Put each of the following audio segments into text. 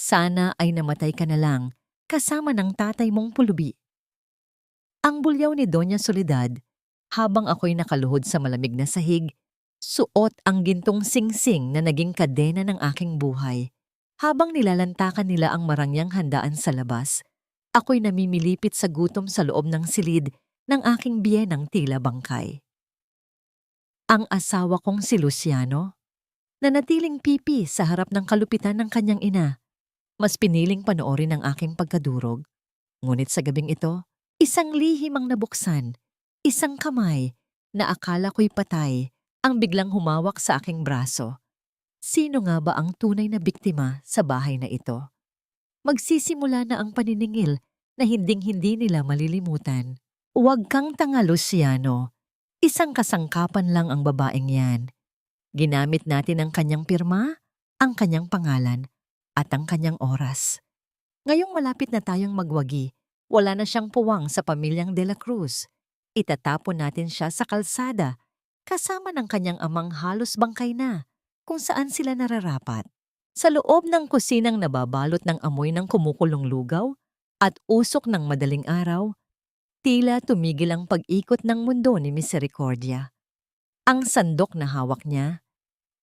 Sana ay namatay ka na lang kasama ng tatay mong pulubi. Ang bulyaw ni Doña Soledad, habang ako'y nakaluhod sa malamig na sahig, suot ang gintong singsing na naging kadena ng aking buhay. Habang nilalantakan nila ang marangyang handaan sa labas, ako'y namimilipit sa gutom sa loob ng silid ng aking biyenang tila bangkay. Ang asawa kong si Luciano, nanatiling pipi sa harap ng kalupitan ng kanyang ina, mas piniling panoorin ang aking pagkadurog. Ngunit sa gabing ito, isang lihim ang nabuksan, isang kamay na akala ko'y patay ang biglang humawak sa aking braso. Sino nga ba ang tunay na biktima sa bahay na ito? Magsisimula na ang paniningil na hinding-hindi nila malilimutan. Huwag kang tanga, Luciano. Isang kasangkapan lang ang babaeng yan. Ginamit natin ang kanyang pirma, ang kanyang pangalan, at ang kanyang oras. Ngayong malapit na tayong magwagi, wala na siyang puwang sa pamilyang De La Cruz. Itatapon natin siya sa kalsada, kasama ng kanyang amang halos bangkay na, kung saan sila nararapat. Sa loob ng kusinang nababalot ng amoy ng kumukulong lugaw at usok ng madaling araw, tila tumigil ang pag-ikot ng mundo ni Misericordia. Ang sandok na hawak niya,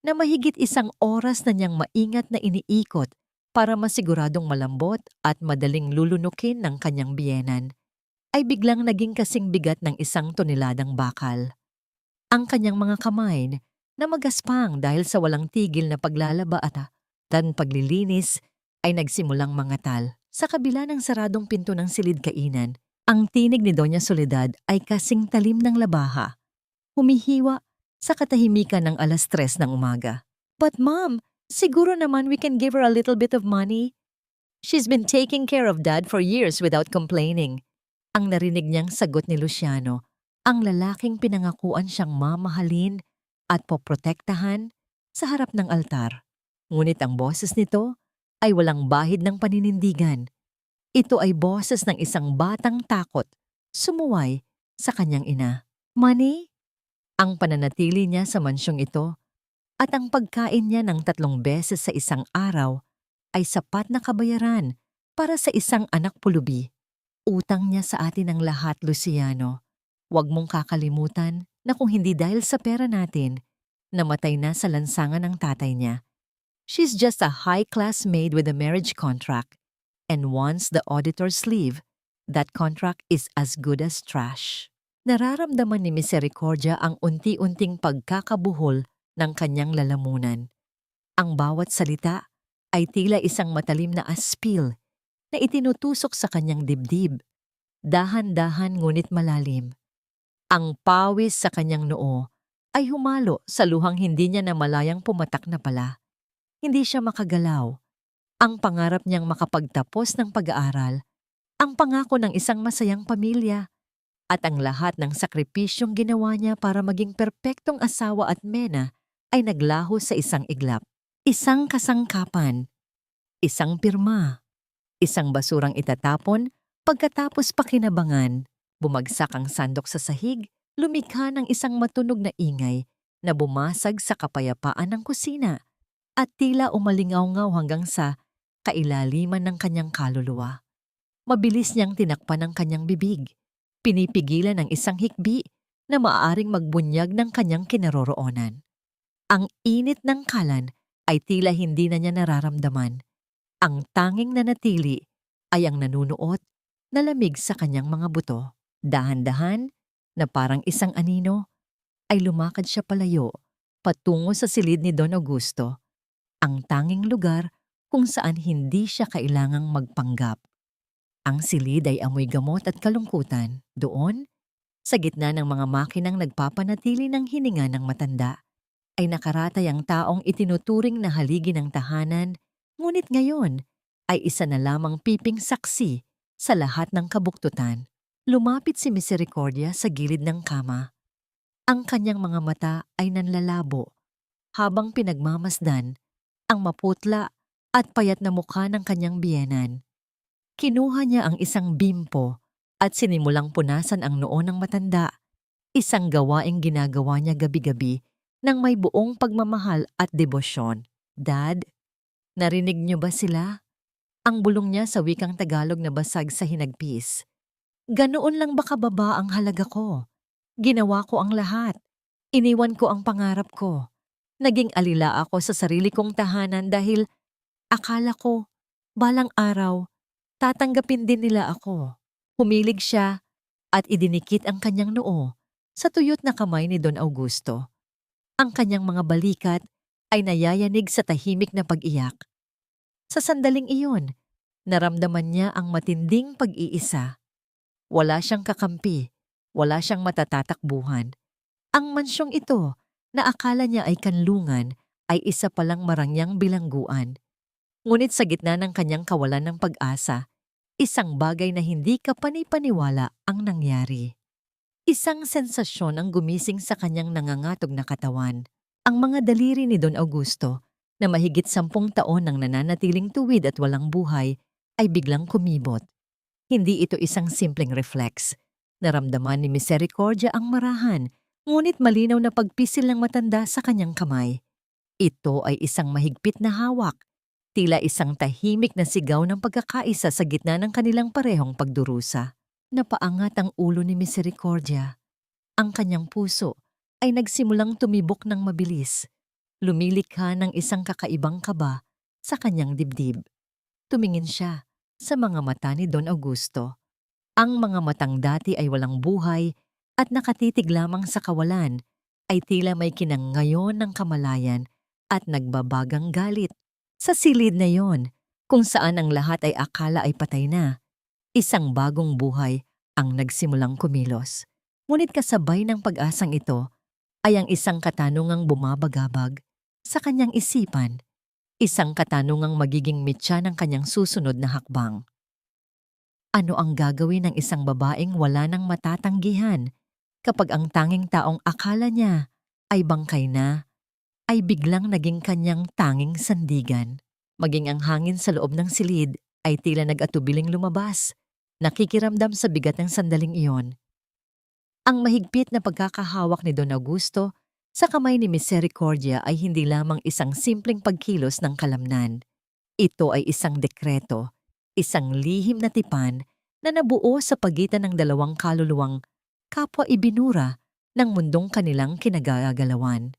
na mahigit isang oras na niyang maingat na iniikot para masiguradong malambot at madaling lulunukin ng kanyang biyenan, ay biglang naging kasing bigat ng 1 toneladang bakal. Ang kanyang mga kamay na magaspang dahil sa walang tigil na paglalaba at paglilinis ay nagsimulang mangatal. Sa kabila ng saradong pinto ng silid kainan, ang tinig ni Doña Soledad ay kasing talim ng labaha. Humihiwa sa katahimikan ng 3:00 ng umaga. But mom, siguro naman we can give her a little bit of money. She's been taking care of dad for years without complaining. Ang narinig niyang sagot ni Luciano, ang lalaking pinangakuan siyang mamahalin at poprotektahan sa harap ng altar. Ngunit ang boses nito ay walang bahid ng paninindigan. Ito ay boses ng isang batang takot, sumuway sa kanyang ina. Money? Ang pananatili niya sa mansyong ito at ang pagkain niya ng 3 beses sa isang araw ay sapat na kabayaran para sa isang anak pulubi. Utang niya sa atin ang lahat, Luciano. Huwag mong kakalimutan na kung hindi dahil sa pera natin, namatay na sa lansangan ng tatay niya. She's just a high-class maid with a marriage contract. And once the auditors leave, that contract is as good as trash. Nararamdaman ni Misericordia ang unti-unting pagkakabuhol ng kanyang lalamunan. Ang bawat salita ay tila isang matalim na aspil na itinutusok sa kanyang dibdib. Dahan-dahan ngunit malalim. Ang pawis sa kanyang noo ay humalo sa luhang hindi niya namalayang pumatak na pala. Hindi siya makagalaw. Ang pangarap niyang makapagtapos ng pag-aaral, ang pangako ng isang masayang pamilya, at ang lahat ng sakripisyong ginawa niya para maging perpektong asawa at mena ay naglaho sa isang iglap. Isang kasangkapan, isang pirma, isang basurang itatapon pagkatapos pakinabangan, bumagsak ang sandok sa sahig, lumikha ng isang matunog na ingay na bumasag sa kapayapaan ng kusina at tila umalingaw-ngaw hanggang sa kailaliman ng kanyang kaluluwa. Mabilis niyang tinakpan ang kanyang bibig, pinipigilan ang isang hikbi na maaaring magbunyag ng kanyang kinaroroonan. Ang init ng kalan ay tila hindi na niya nararamdaman. Ang tanging nanatili ay ang nanunuot na lamig sa kanyang mga buto. Dahan-dahan, na parang isang anino, ay lumakad siya palayo, patungo sa silid ni Don Augusto, ang tanging lugar kung saan hindi siya kailangang magpanggap. Ang silid ay amoy gamot at kalungkutan. Doon, sa gitna ng mga makinang nagpapanatili ng hininga ng matanda, ay nakaratay ang taong itinuturing na haligi ng tahanan, ngunit ngayon ay isa na lamang piping saksi sa lahat ng kabuktutan. Lumapit si Misericordia sa gilid ng kama. Ang kanyang mga mata ay nanlalabo habang pinagmamasdan ang maputla at payat na mukha ng kanyang biyenan. Kinuha niya ang isang bimpo at sinimulang punasan ang noo ng matanda, isang gawaing ginagawa niya gabi-gabi nang may buong pagmamahal at debosyon. Dad, narinig niyo ba sila? Ang bulong niya sa wikang Tagalog na basag sa hinagpis. Ganoon lang ba kababa ang halaga ko? Ginawa ko ang lahat. Iniwan ko ang pangarap ko. Naging alila ako sa sarili kong tahanan dahil akala ko, balang araw, tatanggapin din nila ako. Humilig siya at idinikit ang kanyang noo sa tuyot na kamay ni Don Augusto. Ang kanyang mga balikat ay nayayanig sa tahimik na pag-iyak. Sa sandaling iyon, naramdaman niya ang matinding pag-iisa. Wala siyang kakampi, wala siyang matatatakbuhan. Ang mansyong ito, na akala niya ay kanlungan, ay isa palang marangyang bilangguan. Ngunit sa gitna ng kanyang kawalan ng pag-asa, isang bagay na hindi kapani-paniwala ang nangyari. Isang sensasyon ang gumising sa kanyang nangangatog na katawan. Ang mga daliri ni Don Augusto, na mahigit 10 taon nang nananatiling tuwid at walang buhay, ay biglang kumibot. Hindi ito isang simpleng reflex. Naramdaman ni Misericordia ang marahan, ngunit malinaw na pagpisil ng matanda sa kanyang kamay. Ito ay isang mahigpit na hawak, tila isang tahimik na sigaw ng pagkakaisa sa gitna ng kanilang parehong pagdurusa. Napaangat ang ulo ni Misericordia. Ang kanyang puso ay nagsimulang tumibok ng mabilis. Lumilikha ng isang kakaibang kaba sa kanyang dibdib. Tumingin siya sa mga mata ni Don Augusto. Ang mga matang dati ay walang buhay at nakatitig lamang sa kawalan, ay tila may kinangayon ng kamalayan at nagbabagang galit. Sa silid na yon, kung saan ang lahat ay akala ay patay na, isang bagong buhay ang nagsimulang kumilos. Ngunit kasabay ng pag-asang ito ay ang isang katanungang bumabagabag sa kanyang isipan, isang katanungang magiging mitya ng kanyang susunod na hakbang. Ano ang gagawin ng isang babaeng wala nang matatanggihan kapag ang tanging taong akala niya ay bangkay na, ay biglang naging kanyang tanging sandigan? Maging ang hangin sa loob ng silid ay tila nag-atubiling lumabas, nakikiramdam sa bigat ng sandaling iyon. Ang mahigpit na pagkakahawak ni Don Augusto sa kamay ni Misericordia ay hindi lamang isang simpleng pagkilos ng kalamnan. Ito ay isang dekreto, isang lihim na tipan na nabuo sa pagitan ng dalawang kaluluwang kapwa ibinura ng mundong kanilang kinagagalawan.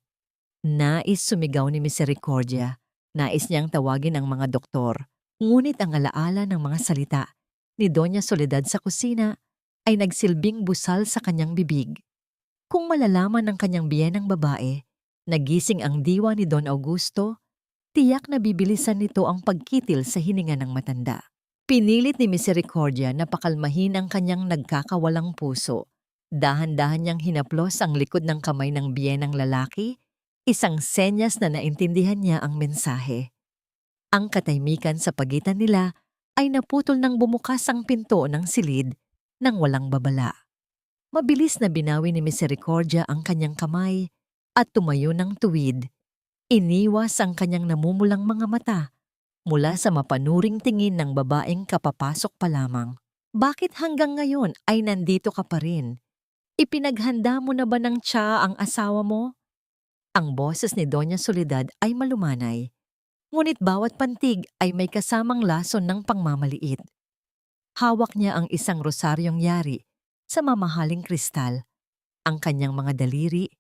Nais sumigaw ni Misericordia, nais niyang tawagin ang mga doktor, ngunit ang alaala ng mga salita ni Doña Soledad sa kusina ay nagsilbing busal sa kanyang bibig. Kung malalaman ng kanyang biyenang babae, nagising ang diwa ni Don Augusto, tiyak na bibilisan nito ang pagkitil sa hininga ng matanda. Pinilit ni Misericordia na pakalmahin ang kanyang nagkakawalang puso. Dahan-dahan niyang hinaplos ang likod ng kamay ng biyenang lalaki, isang senyas na naintindihan niya ang mensahe. Ang katahimikan sa pagitan nila ay naputol nang bumukas ang pinto ng silid nang walang babala. Mabilis na binawi ni Misericordia ang kanyang kamay at tumayo ng tuwid. Iniwas ang kanyang namumulang mga mata mula sa mapanuring tingin ng babaeng kapapasok pa lamang. Bakit hanggang ngayon ay nandito ka pa rin? Ipinaghanda mo na ba ng tsa ang asawa mo? Ang boses ni Doña Soledad ay malumanay, ngunit bawat pantig ay may kasamang lason ng pangmamaliit. Hawak niya ang isang rosaryong yari sa mamahaling kristal. Ang kanyang mga daliri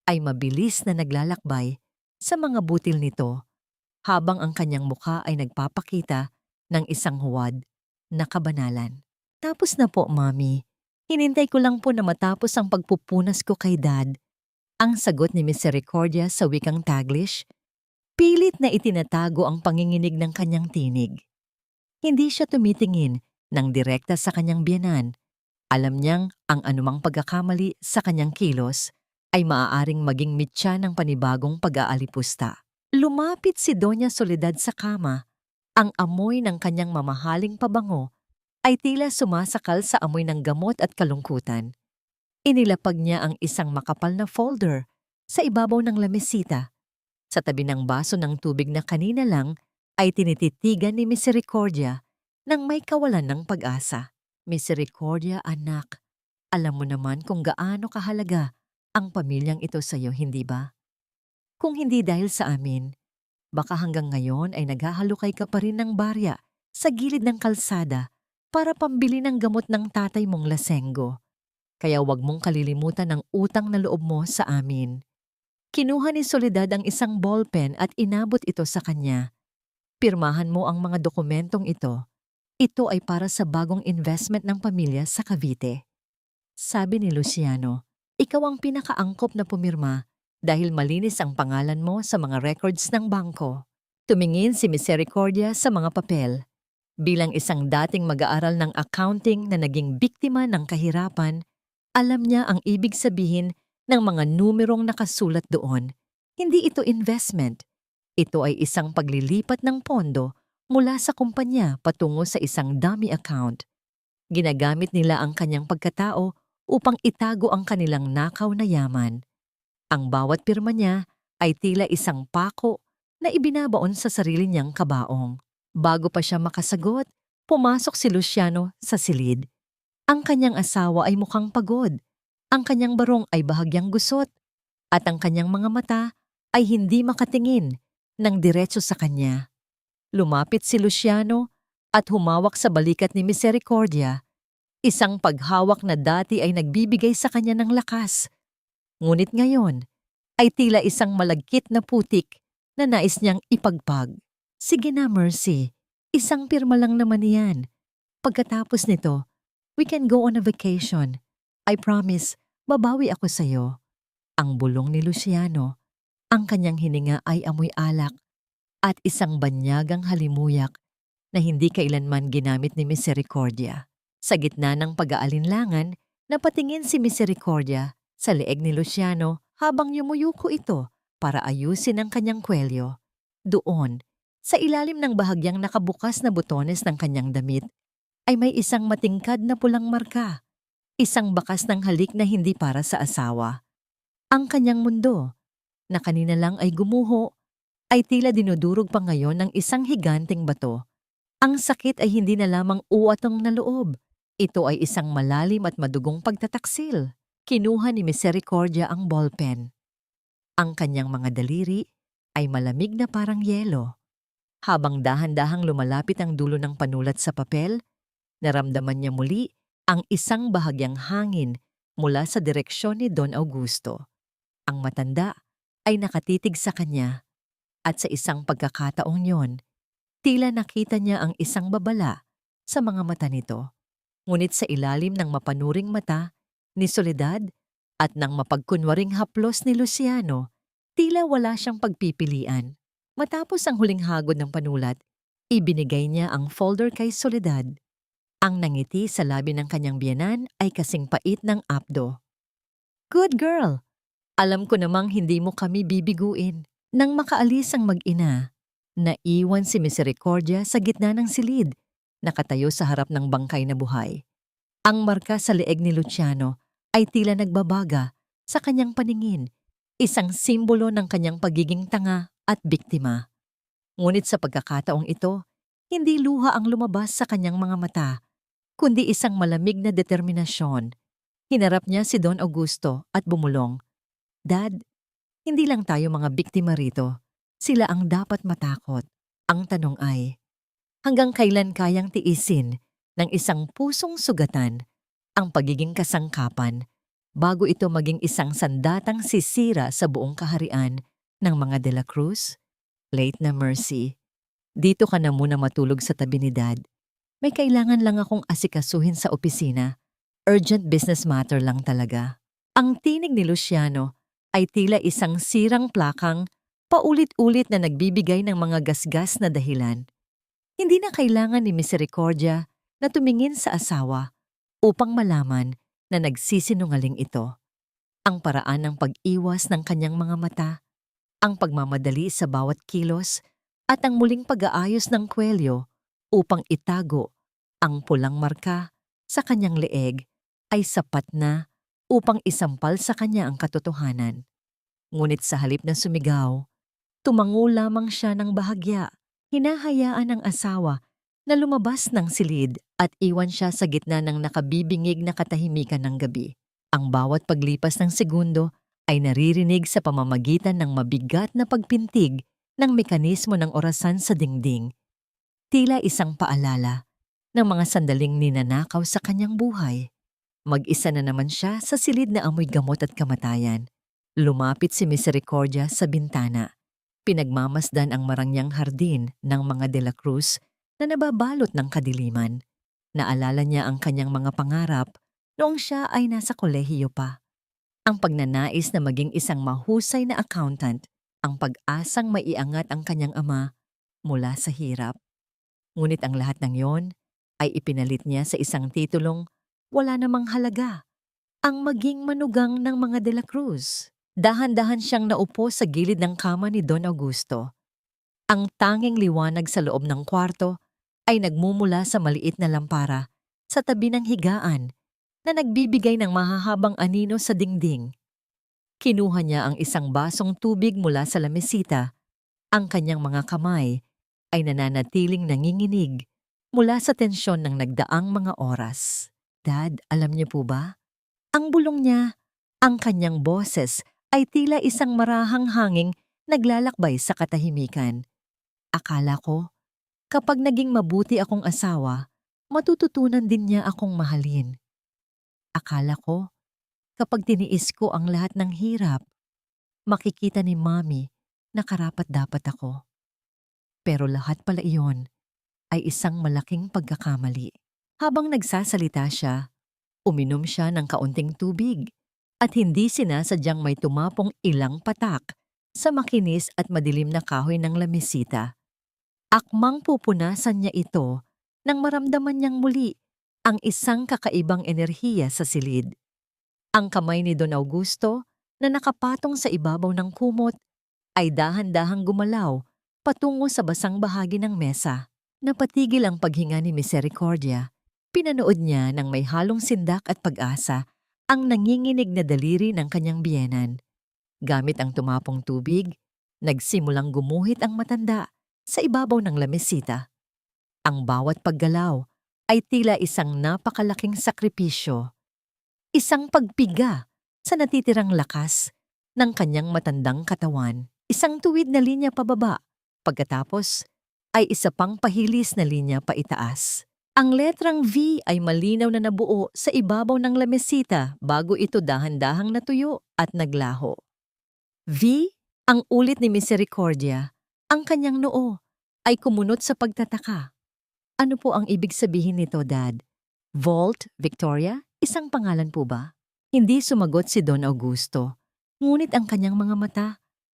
ay mabilis na naglalakbay sa mga butil nito, habang ang kanyang mukha ay nagpapakita ng isang huwad na kabanalan. Tapos na po, Mami. Hinintay ko lang po na matapos ang pagpupunas ko kay Dad. Ang sagot ni Misericordia sa wikang Taglish, pilit na itinatago ang panginginig ng kanyang tinig. Hindi siya tumitingin ng direkta sa kanyang biyenan. Alam niyang ang anumang pagkakamali sa kanyang kilos ay maaaring maging mitya ng panibagong pag-aalipusta. Lumapit si Doña Soledad sa kama. Ang amoy ng kanyang mamahaling pabango ay tila sumasakal sa amoy ng gamot at kalungkutan. Inilapag niya ang isang makapal na folder sa ibabaw ng lamesita. Sa tabi ng baso ng tubig na kanina lang ay tinititigan ni Misericordia nang may kawalan ng pag-asa. Misericordia, anak, alam mo naman kung gaano kahalaga ang pamilyang ito sa iyo, hindi ba? Kung hindi dahil sa amin, baka hanggang ngayon ay naghahalukay ka pa rin ng barya sa gilid ng kalsada para pambili ng gamot ng tatay mong lasenggo. Kaya wag mong kalilimutan ang utang na loob mo sa amin. Kinuha ni Soledad ang isang ballpen at inabot ito sa kanya. Pirmahan mo ang mga dokumentong ito. Ito ay para sa bagong investment ng pamilya sa Cavite. Sabi ni Luciano, ikaw ang pinakaangkop na pumirma dahil malinis ang pangalan mo sa mga records ng bangko. Tumingin si Misericordia sa mga papel. Bilang isang dating mag-aaral ng accounting na naging biktima ng kahirapan, alam niya ang ibig sabihin ng mga numerong nakasulat doon. Hindi ito investment. Ito ay isang paglilipat ng pondo mula sa kumpanya patungo sa isang dummy account. Ginagamit nila ang kanyang pagkatao upang itago ang kanilang nakaw na yaman. Ang bawat pirma niya ay tila isang pako na ibinabaon sa sarili niyang kabaong. Bago pa siya makasagot, pumasok si Luciano sa silid. Ang kanyang asawa ay mukhang pagod. Ang kanyang barong ay bahagyang gusot. At ang kanyang mga mata ay hindi makatingin ng diretso sa kanya. Lumapit si Luciano at humawak sa balikat ni Misericordia. Isang paghawak na dati ay nagbibigay sa kanya ng lakas. Ngunit ngayon ay tila isang malagkit na putik na nais niyang ipagpag. Sige na, Mercy. Isang pirma lang naman iyan. Pagkatapos nito, we can go on a vacation. I promise, babawi ako sa'yo. Ang bulong ni Luciano, ang kanyang hininga ay amoy alak at isang banyagang halimuyak na hindi kailanman ginamit ni Misericordia. Sa gitna ng pag-aalinlangan, napatingin si Misericordia sa leeg ni Luciano habang yumuyuko ito para ayusin ang kanyang kwelyo. Doon, sa ilalim ng bahagyang nakabukas na butones ng kanyang damit, ay may isang matingkad na pulang marka. Isang bakas ng halik na hindi para sa asawa. Ang kanyang mundo, na kanina lang ay gumuho, ay tila dinudurog pa ngayon ng isang higanteng bato. Ang sakit ay hindi na lamang uwatong na loob. Ito ay isang malalim at madugong pagtataksil. Kinuha ni Misericordia ang ballpen. Ang kanyang mga daliri ay malamig na parang yelo. Habang dahan-dahang lumalapit ang dulo ng panulat sa papel, naramdaman niya muli ang isang bahagyang hangin mula sa direksyon ni Don Augusto. Ang matanda ay nakatitig sa kanya at sa isang pagkakataong yon, tila nakita niya ang isang babala sa mga mata nito. Ngunit sa ilalim ng mapanuring mata ni Soledad at ng mapagkunwaring haplos ni Luciano, tila wala siyang pagpipilian. Matapos ang huling hagod ng panulat, ibinigay niya ang folder kay Soledad. Ang nangiti sa labi ng kanyang biyenan ay kasing pait ng apdo. Good girl! Alam ko namang hindi mo kami bibiguin. Nang makaalis ang mag-ina, naiwan si Misericordia sa gitna ng silid, nakatayo sa harap ng bangkay na buhay. Ang marka sa leeg ni Luciano ay tila nagbabaga sa kanyang paningin, isang simbolo ng kanyang pagiging tanga at biktima. Ngunit sa pagkakataong ito, hindi luha ang lumabas sa kanyang mga mata, kundi isang malamig na determinasyon. Hinarap niya si Don Augusto at bumulong, Dad, hindi lang tayo mga biktima rito. Sila ang dapat matakot. Ang tanong ay, hanggang kailan kayang tiisin ng isang pusong sugatan ang pagiging kasangkapan bago ito maging isang sandatang sisira sa buong kaharian ng mga De La Cruz? Late na Mercy, dito ka na muna matulog sa tabi ni Dad. May kailangan lang akong asikasuhin sa opisina. Urgent business matter lang talaga. Ang tinig ni Luciano ay tila isang sirang plakang paulit-ulit na nagbibigay ng mga gasgas na dahilan. Hindi na kailangan ni Misericordia na tumingin sa asawa upang malaman na nagsisinungaling ito. Ang paraan ng pag-iwas ng kanyang mga mata, ang pagmamadali sa bawat kilos, at ang muling pag-aayos ng kwelyo upang itago ang pulang marka sa kanyang leeg ay sapat na upang isampal sa kanya ang katotohanan. Ngunit sa halip na sumigaw, tumango lamang siya ng bahagya. Hinahayaan ng asawa na lumabas ng silid at iwan siya sa gitna ng nakabibingig na katahimikan ng gabi. Ang bawat paglipas ng segundo ay naririnig sa pamamagitan ng mabigat na pagpintig ng mekanismo ng orasan sa dingding. Tila isang paalala ng mga sandaling ninanakaw sa kanyang buhay. Mag-isa na naman siya sa silid na amoy gamot at kamatayan. Lumapit si Misericordia sa bintana. Pinagmamasdan ang marangyang hardin ng mga De la Cruz na nababalot ng kadiliman. Naalala niya ang kanyang mga pangarap noong siya ay nasa kolehiyo pa. Ang pagnanais na maging isang mahusay na accountant, ang pag-asang maiangat ang kanyang ama mula sa hirap. Ngunit ang lahat ng yon ay ipinalit niya sa isang titulong wala namang halaga, ang maging manugang ng mga De la Cruz. Dahan-dahan siyang naupo sa gilid ng kama ni Don Augusto. Ang tanging liwanag sa loob ng kwarto ay nagmumula sa maliit na lampara sa tabi ng higaan na nagbibigay ng mahahabang anino sa dingding. Kinuha niya ang isang basong tubig mula sa lamesita. Ang kanyang mga kamay ay nananatiling nanginginig mula sa tensyon ng nagdaang mga oras. Dad, alam niyo po ba? Ang bulong niya, ang kanyang boses ay tila isang marahang hanging naglalakbay sa katahimikan. Akala ko, kapag naging mabuti akong asawa, matututunan din niya akong mahalin. Akala ko, kapag tiniis ko ang lahat ng hirap, makikita ni Mami na karapat-dapat ako. Pero lahat pala iyon ay isang malaking pagkakamali. Habang nagsasalita siya, uminom siya ng kaunting tubig at hindi sinasadyang may tumapong ilang patak sa makinis at madilim na kahoy ng lamesita. Akmang pupunasan niya ito nang maramdaman niyang muli ang isang kakaibang enerhiya sa silid. Ang kamay ni Don Augusto na nakapatong sa ibabaw ng kumot ay dahan-dahang gumalaw patungo sa basang bahagi ng mesa. Napatigil ang paghinga ni Misericordia. Pinanood niya ng may halong sindak at pag-asa ang nanginginig na daliri ng kanyang biyenan. Gamit ang tumapong tubig, nagsimulang gumuhit ang matanda sa ibabaw ng lamesita. Ang bawat paggalaw ay tila isang napakalaking sakripisyo. Isang pagpiga sa natitirang lakas ng kanyang matandang katawan. Isang tuwid na linya pababa, pagkatapos ay isa pang pahilis na linya paitaas. Ang letrang V ay malinaw na nabuo sa ibabaw ng lamesita bago ito dahan-dahang natuyo at naglaho. V, ang ulit ni Misericordia, ang kanyang noo ay kumunot sa pagtataka. Ano po ang ibig sabihin nito, Dad? Vault, Victoria? Isang pangalan po ba? Hindi sumagot si Don Augusto, ngunit ang kanyang mga mata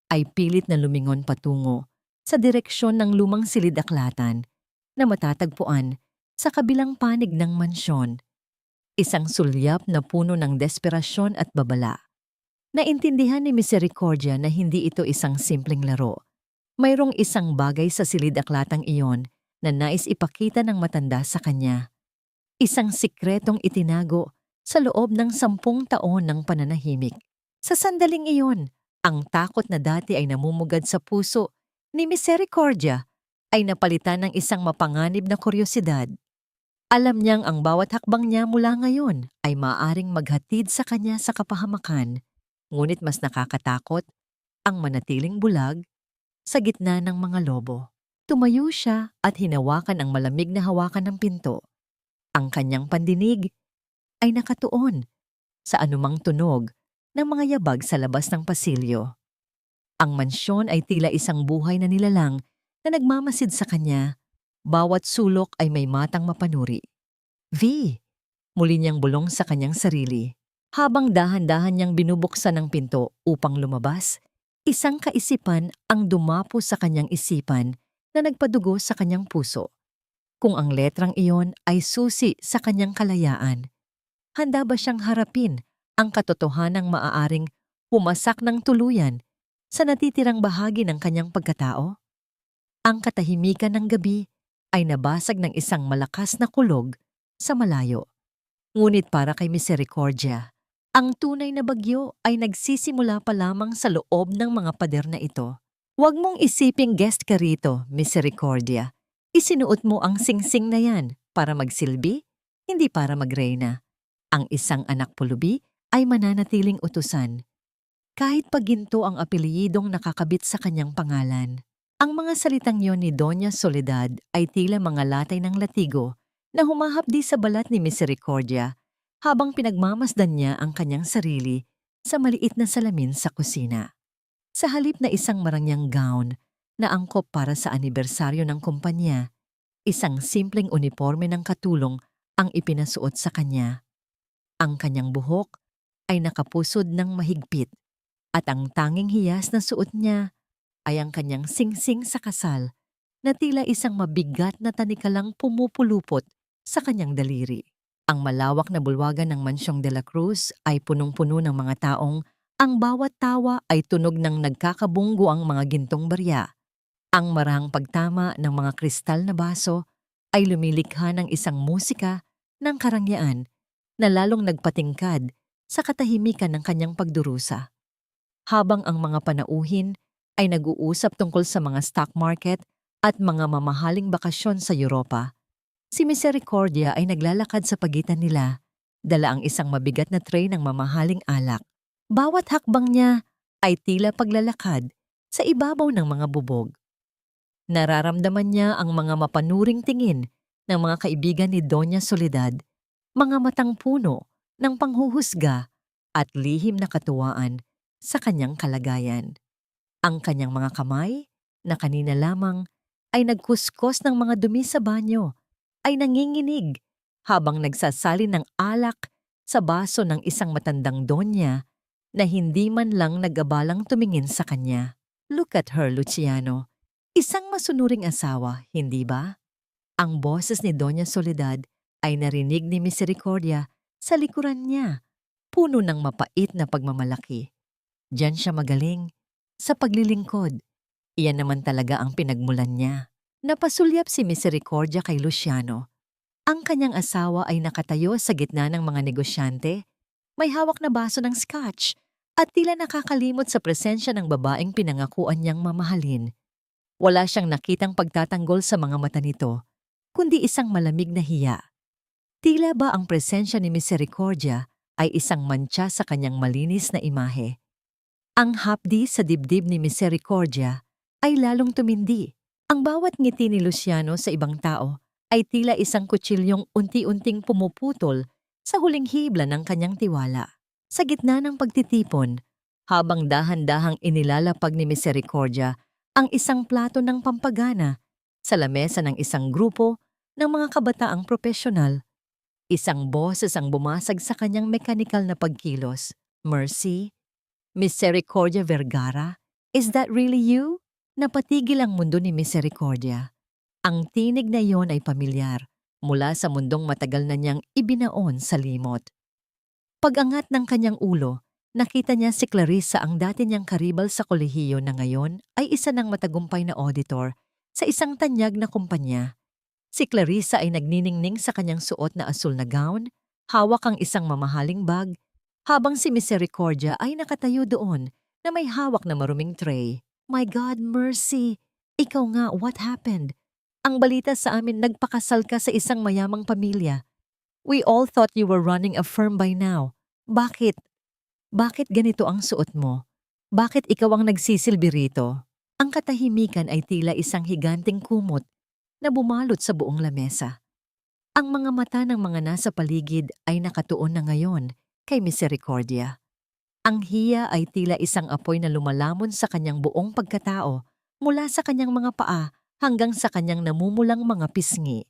ay pilit na lumingon patungo sa direksyon ng lumang silid-aklatan na matatagpuan sa kabilang panig ng mansyon. Isang sulyap na puno ng desperasyon at babala. Naintindihan ni Misericordia na hindi ito isang simpleng laro. Mayroong isang bagay sa silid-aklatang iyon na nais ipakita ng matanda sa kanya. Isang sikretong itinago sa loob ng 10 taon ng pananahimik. Sa sandaling iyon, ang takot na dati ay namumugad sa puso ni Misericordia ay napalitan ng isang mapanganib na kuryosidad. Alam niyang ang bawat hakbang niya mula ngayon ay maaaring maghatid sa kanya sa kapahamakan, ngunit mas nakakatakot ang manatiling bulag sa gitna ng mga lobo. Tumayo siya at hinawakan ang malamig na hawakan ng pinto. Ang kanyang pandinig ay nakatuon sa anumang tunog ng mga yabag sa labas ng pasilyo. Ang mansyon ay tila isang buhay na nilalang na nagmamasid sa kanya. Bawat sulok ay may matang mapanuri. V, muli niyang bulong sa kanyang sarili. Habang dahan-dahan niyang binubuksan ang pinto upang lumabas, isang kaisipan ang dumapo sa kanyang isipan na nagpadugo sa kanyang puso. Kung ang letrang iyon ay susi sa kanyang kalayaan, handa ba siyang harapin ang katotohanang maaaring pumasak ng tuluyan sa natitirang bahagi ng kanyang pagkatao? Ang katahimikan ng gabi ay nabasag ng isang malakas na kulog sa malayo. Ngunit para kay Misericordia, ang tunay na bagyo ay nagsisimula pa lamang sa loob ng mga pader na ito. Huwag mong isiping guest ka rito, Misericordia. Isinuot mo ang singsing na yan para magsilbi, hindi para magreyna. Ang isang anak pulubi ay mananatiling utusan. Kahit paginto ang apelyidong nakakabit sa kanyang pangalan. Ang mga salitang yon ni Doña Soledad ay tila mga latay ng latigo na humahapdi sa balat ni Misericordia habang pinagmamasdan niya ang kanyang sarili sa maliit na salamin sa kusina. Sa halip na isang marangyang gown na angkop para sa anibersaryo ng kumpanya, isang simpleng uniforme ng katulong ang ipinasuot sa kanya. Ang kanyang buhok ay nakapusod ng mahigpit at ang tanging hiyas na suot niya ay ang kanyang singsing sa kasal na tila isang mabigat na tanikalang pumupulupot sa kanyang daliri. Ang malawak na bulwagan ng Mansyong de la Cruz ay punong-puno ng mga taong ang bawat tawa ay tunog ng nagkakabunggo ang mga gintong barya. Ang marahang pagtama ng mga kristal na baso ay lumilikha ng isang musika ng karangyaan na lalong nagpatingkad sa katahimikan ng kanyang pagdurusa. Habang ang mga panauhin ay nag-uusap tungkol sa mga stock market at mga mamahaling bakasyon sa Europa, si Misericordia ay naglalakad sa pagitan nila, dala ang isang mabigat na tray ng mamahaling alak. Bawat hakbang niya ay tila paglalakad sa ibabaw ng mga bubog. Nararamdaman niya ang mga mapanuring tingin ng mga kaibigan ni Doña Soledad, mga matang puno ng panghuhusga at lihim na katuwaan sa kanyang kalagayan. Ang kanyang mga kamay, na kanina lamang ay nagkuskos ng mga dumi sa banyo, ay nanginginig habang nagsasalin ng alak sa baso ng isang matandang donya na hindi man lang nag-abalang tumingin sa kanya. Look at her, Luciano. Isang masunuring asawa, hindi ba? Ang boses ni Doña Soledad ay narinig ni Misericordia sa likuran niya, puno ng mapait na pagmamalaki. Diyan siya magaling, sa paglilingkod. Iyan naman talaga ang pinagmulan niya. Napasulyap si Misericordia kay Luciano. Ang kanyang asawa ay nakatayo sa gitna ng mga negosyante, may hawak na baso ng scotch at tila nakakalimot sa presensya ng babaeng pinangakuan niyang mamahalin. Wala siyang nakitang pagtatanggol sa mga mata nito, kundi isang malamig na hiya. Tila ba ang presensya ni Misericordia ay isang mantsa sa kanyang malinis na imahe. Ang hapdi sa dibdib ni Misericordia ay lalong tumindi. Ang bawat ngiti ni Luciano sa ibang tao ay tila isang kutsilyong unti-unting pumuputol sa huling hibla ng kanyang tiwala. Sa gitna ng pagtitipon, habang dahan-dahang inilalapag ni Misericordia ang isang plato ng pampagana sa lamesa ng isang grupo ng mga kabataang propesyonal, isang boses ang bumasag sa kanyang mekanikal na pagkilos. Mercy? Misericordia Vergara? Is that really you? Napatigil ang mundo ni Misericordia. Ang tinig na iyon ay pamilyar mula sa mundong matagal na niyang ibinaon sa limot. Pag-angat ng kanyang ulo, nakita niya si Clarissa, ang dati niyang karibal sa kolehiyo na ngayon ay isa ng matagumpay na auditor sa isang tanyag na kumpanya. Si Clarissa ay nagniningning sa kanyang suot na asul na gown, hawak ang isang mamahaling bag, habang si Misericordia ay nakatayo doon na may hawak na maruming tray. My God, Mercy! Ikaw nga, what happened? Ang balita sa amin, nagpakasal ka sa isang mayamang pamilya. We all thought you were running a firm by now. Bakit? Bakit ganito ang suot mo? Bakit ikaw ang nagsisilbi rito? Ang katahimikan ay tila isang higanting kumot na bumalot sa buong lamesa. Ang mga mata ng mga nasa paligid ay nakatuon na ngayon kay Misericordia. Ang hiya ay tila isang apoy na lumalamon sa kanyang buong pagkatao mula sa kanyang mga paa hanggang sa kanyang namumulang mga pisngi.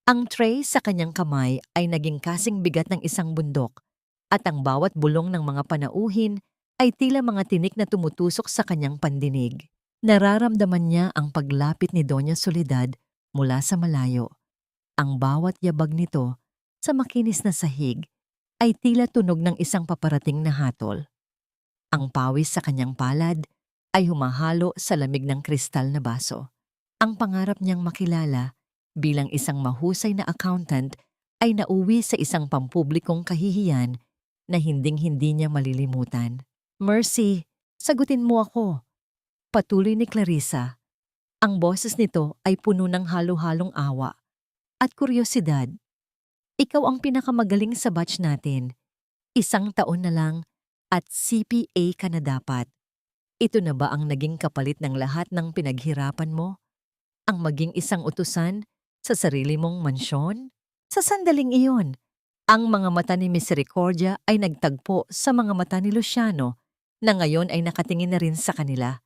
Ang tray sa kanyang kamay ay naging kasing bigat ng isang bundok at ang bawat bulong ng mga panauhin ay tila mga tinik na tumutusok sa kanyang pandinig. Nararamdaman niya ang paglapit ni Doña Soledad mula sa malayo. Ang bawat yabag nito sa makinis na sahig ay tila tunog ng isang paparating na hatol. Ang pawis sa kanyang palad ay humahalo sa lamig ng kristal na baso. Ang pangarap niyang makilala bilang isang mahusay na accountant ay nauwi sa isang pampublikong kahihiyan na hinding-hindi niya malilimutan. Mercy, sagutin mo ako. Patuloy ni Clarissa. Ang boses nito ay puno ng halo-halong awa at kuryosidad. Ikaw ang pinakamagaling sa batch natin. 1 taon na lang at CPA ka na dapat. Ito na ba ang naging kapalit ng lahat ng pinaghirapan mo? Ang maging isang utusan sa sarili mong mansyon? Sa sandaling iyon, ang mga mata ni Misericordia ay nagtagpo sa mga mata ni Luciano na ngayon ay nakatingin na rin sa kanila.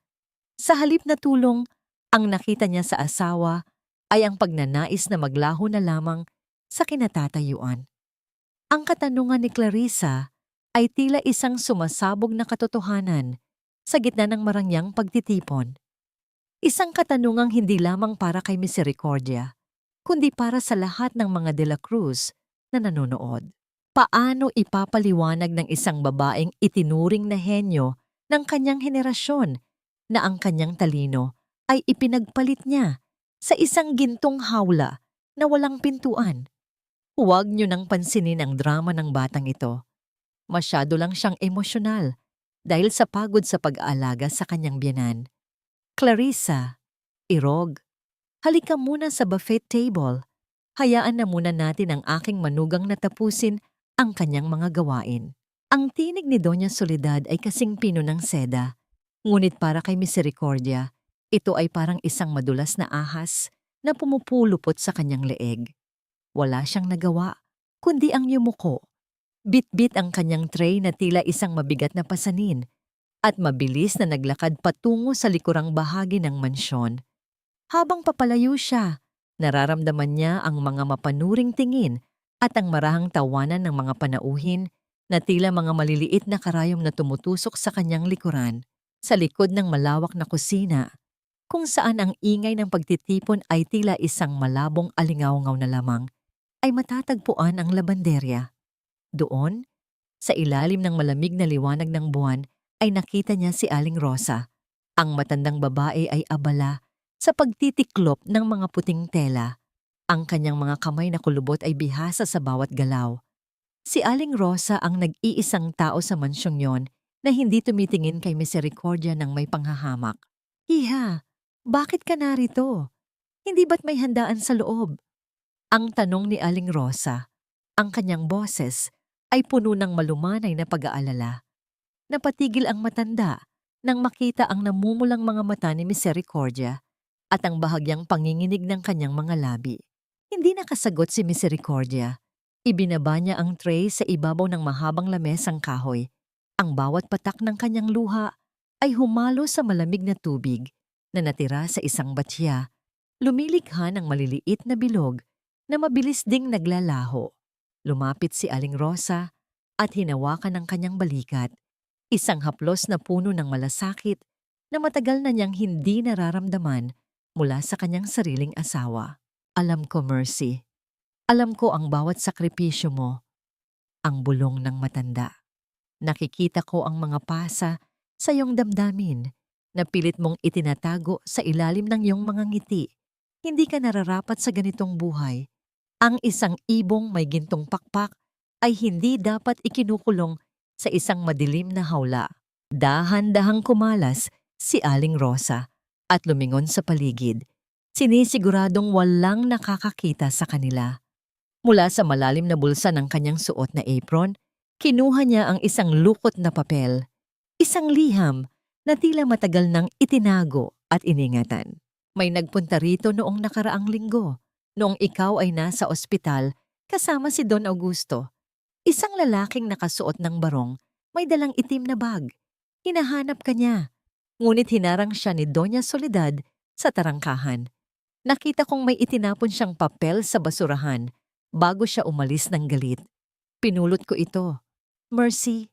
Sa halip na tulong, ang nakita niya sa asawa ay ang pagnanais na maglaho na lamang sa kinatatayuan. Ang katanungan ni Clarissa ay tila isang sumasabog na katotohanan sa gitna ng marangyang pagtitipon. Isang katanungang hindi lamang para kay Misericordia, kundi para sa lahat ng mga De La Cruz na nanonood. Paano ipapaliwanag ng isang babaeng itinuring na henyo ng kanyang henerasyon na ang kanyang talino ay ipinagpalit niya sa isang gintong hawla na walang pintuan? Huwag niyo nang pansinin ang drama ng batang ito. Masyado lang siyang emosyonal dahil sa pagod sa pag-aalaga sa kanyang biyenan. Clarissa, Irog, halika muna sa buffet table. Hayaan na muna natin ang aking manugang na tapusin ang kanyang mga gawain. Ang tinig ni Doña Soledad ay kasing pino ng seda, ngunit para kay Misericordia, ito ay parang isang madulas na ahas na pumupulupot sa kanyang leeg. Wala siyang nagawa, kundi ang yumuko. Bit-bit ang kanyang tray na tila isang mabigat na pasanin at mabilis na naglakad patungo sa likurang bahagi ng mansyon. Habang papalayo siya, nararamdaman niya ang mga mapanuring tingin at ang marahang tawanan ng mga panauhin na tila mga maliliit na karayom na tumutusok sa kanyang likuran. Sa likod ng malawak na kusina, kung saan ang ingay ng pagtitipon ay tila isang malabong alingawngaw na lamang, ay matatagpuan ang labanderya. Doon, sa ilalim ng malamig na liwanag ng buwan, ay nakita niya si Aling Rosa. Ang matandang babae ay abala sa pagtitiklop ng mga puting tela. Ang kanyang mga kamay na kulubot ay bihasa sa bawat galaw. Si Aling Rosa ang nag-iisang tao sa mansyong yon na hindi tumitingin kay Misericordia ng may panghahamak. "Iha, bakit ka narito? Hindi ba't may handaan sa loob?" Ang tanong ni Aling Rosa. Ang kanyang boses ay puno ng malumanay na pag-aalala. Napatigil ang matanda nang makita ang namumulang mga mata ni Misericordia at ang bahagyang panginginig ng kanyang mga labi. Hindi nakasagot si Misericordia. Ibinaba niya ang tray sa ibabaw ng mahabang lamesang kahoy. Ang bawat patak ng kanyang luha ay humalo sa malamig na tubig na natira sa isang batya. Lumilikha ng maliliit na bilog na mabilis ding naglalaho. Lumapit si Aling Rosa at hinawakan ng kanyang balikat, isang haplos na puno ng malasakit na matagal na niyang hindi nararamdaman mula sa kanyang sariling asawa. "Alam ko, Mercy. Alam ko ang bawat sakripisyo mo." Ang bulong ng matanda. "Nakikita ko ang mga pasa sa iyong damdamin na pilit mong itinatago sa ilalim ng iyong mga ngiti. Hindi ka nararapat sa ganitong buhay. Ang isang ibong may gintong pakpak ay hindi dapat ikinukulong sa isang madilim na hawla." Dahan-dahang kumalas si Aling Rosa at lumingon sa paligid. Sinisiguradong walang nakakakita sa kanila. Mula sa malalim na bulsa ng kanyang suot na apron, kinuha niya ang isang lukot na papel. Isang liham na tila matagal nang itinago at iningatan. "May nagpunta rito noong nakaraang linggo, noong ikaw ay nasa ospital kasama si Don Augusto. Isang lalaking nakasuot ng barong, may dalang itim na bag. Hinahanap ka niya. Ngunit hinarang siya ni Doña Soledad sa tarangkahan. Nakita kong may itinapon siyang papel sa basurahan bago siya umalis ng galit. Pinulot ko ito. Mercy,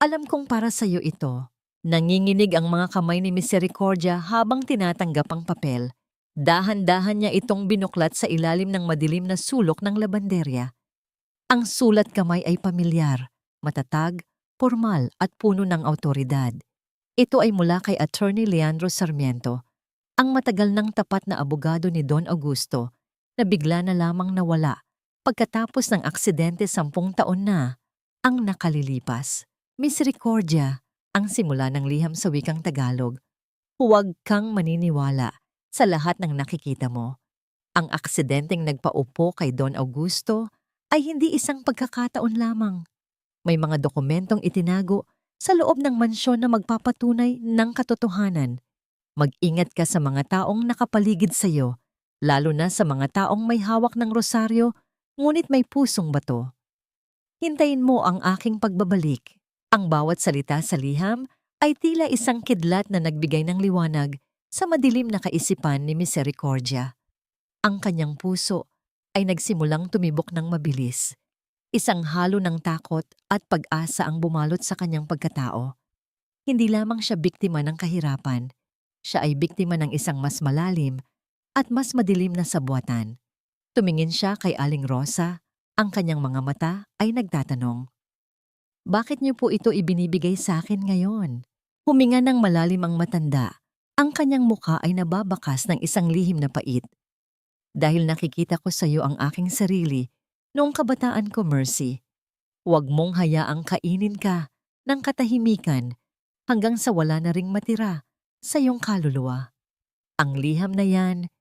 alam kong para sa'yo ito." Nanginginig ang mga kamay ni Misericordia habang tinatanggap ang papel. Dahan-dahan niya itong binuklat sa ilalim ng madilim na sulok ng labanderya. Ang sulat kamay ay pamilyar, matatag, formal at puno ng awtoridad. Ito ay mula kay Attorney Leandro Sarmiento, ang matagal ng tapat na abogado ni Don Augusto na bigla na lamang nawala pagkatapos ng aksidente 10 taon na ang nakalilipas. Misericordia, ang simula ng liham sa wikang Tagalog. Huwag kang maniniwala sa lahat ng nakikita mo. Ang aksidenteng nagpaupo kay Don Augusto ay hindi isang pagkakataon lamang. May mga dokumentong itinago sa loob ng mansyon na magpapatunay ng katotohanan. Mag-ingat ka sa mga taong nakapaligid sa iyo, lalo na sa mga taong may hawak ng rosaryo ngunit may pusong bato. Hintayin mo ang aking pagbabalik. Ang bawat salita sa liham ay tila isang kidlat na nagbigay ng liwanag sa madilim na kaisipan ni Misericordia. Ang kanyang puso ay nagsimulang tumibok ng mabilis. Isang halo ng takot at pag-asa ang bumalot sa kanyang pagkatao. Hindi lamang siya biktima ng kahirapan, siya ay biktima ng isang mas malalim at mas madilim na sabwatan. Tumingin siya kay Aling Rosa, ang kanyang mga mata ay nagtatanong, "Bakit niyo po ito ibinibigay sa akin ngayon?" Huminga ng malalim ang matanda. Ang kanyang muka ay nababakas ng isang lihim na pait. "Dahil nakikita ko sa iyo ang aking sarili noong kabataan ko, Mercy. Huwag mong hayaang kainin ka ng katahimikan hanggang sa wala na ring matira sa iyong kaluluwa. Ang liham na yan,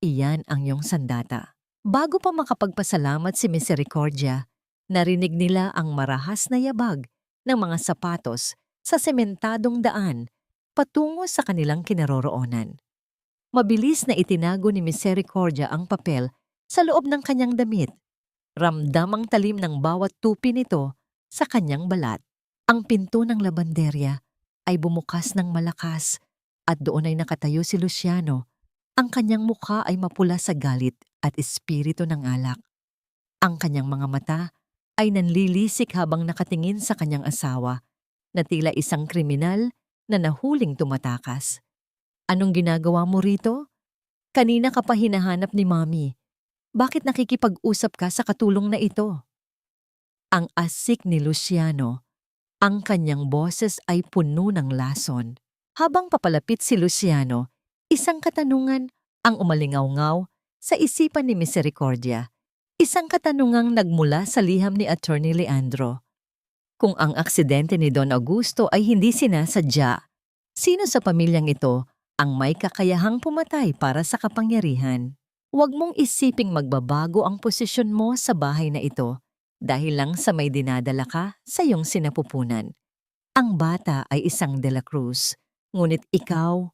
iyan ang iyong sandata." Bago pa makapagpasalamat si Misericordia, narinig nila ang marahas na yabag ng mga sapatos sa sementadong daan patungo sa kanilang kinaroroonan. Mabilis na itinago ni Misericordia ang papel sa loob ng kanyang damit. Ramdam ang talim ng bawat tupi nito sa kanyang balat. Ang pinto ng labanderya ay bumukas ng malakas at doon ay nakatayo si Luciano. Ang kanyang mukha ay mapula sa galit at espiritu ng alak. Ang kanyang mga mata ay nanlilisik habang nakatingin sa kanyang asawa na tila isang kriminal na nahuling tumatakas. "Anong ginagawa mo rito? Kanina ka pa hinahanap ni Mami. Bakit nakikipag-usap ka sa katulong na ito?" Ang asik ni Luciano, ang kanyang boses ay puno ng lason. Habang papalapit si Luciano, isang katanungan ang umalingaw-ngaw sa isipan ni Misericordia. Isang katanungang nagmula sa liham ni Attorney Leandro. Kung ang aksidente ni Don Augusto ay hindi sinasadya, sino sa pamilyang ito ang may kakayahang pumatay para sa kapangyarihan? Huwag mong isiping magbabago ang posisyon mo sa bahay na ito dahil lang sa may dinadala ka sa iyong sinapupunan. Ang bata ay isang De La Cruz, ngunit ikaw,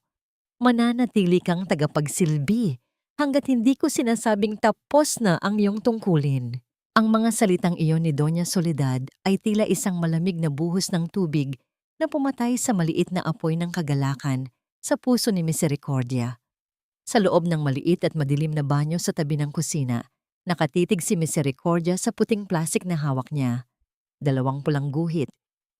mananatili kang tagapagsilbi hanggat hindi ko sinasabing tapos na ang iyong tungkulin. Ang mga salitang iyon ni Doña Soledad ay tila isang malamig na buhos ng tubig na pumatay sa maliit na apoy ng kagalakan sa puso ni Misericordia. Sa loob ng maliit at madilim na banyo sa tabi ng kusina, nakatitig si Misericordia sa puting plastik na hawak niya. 2 pulang guhit,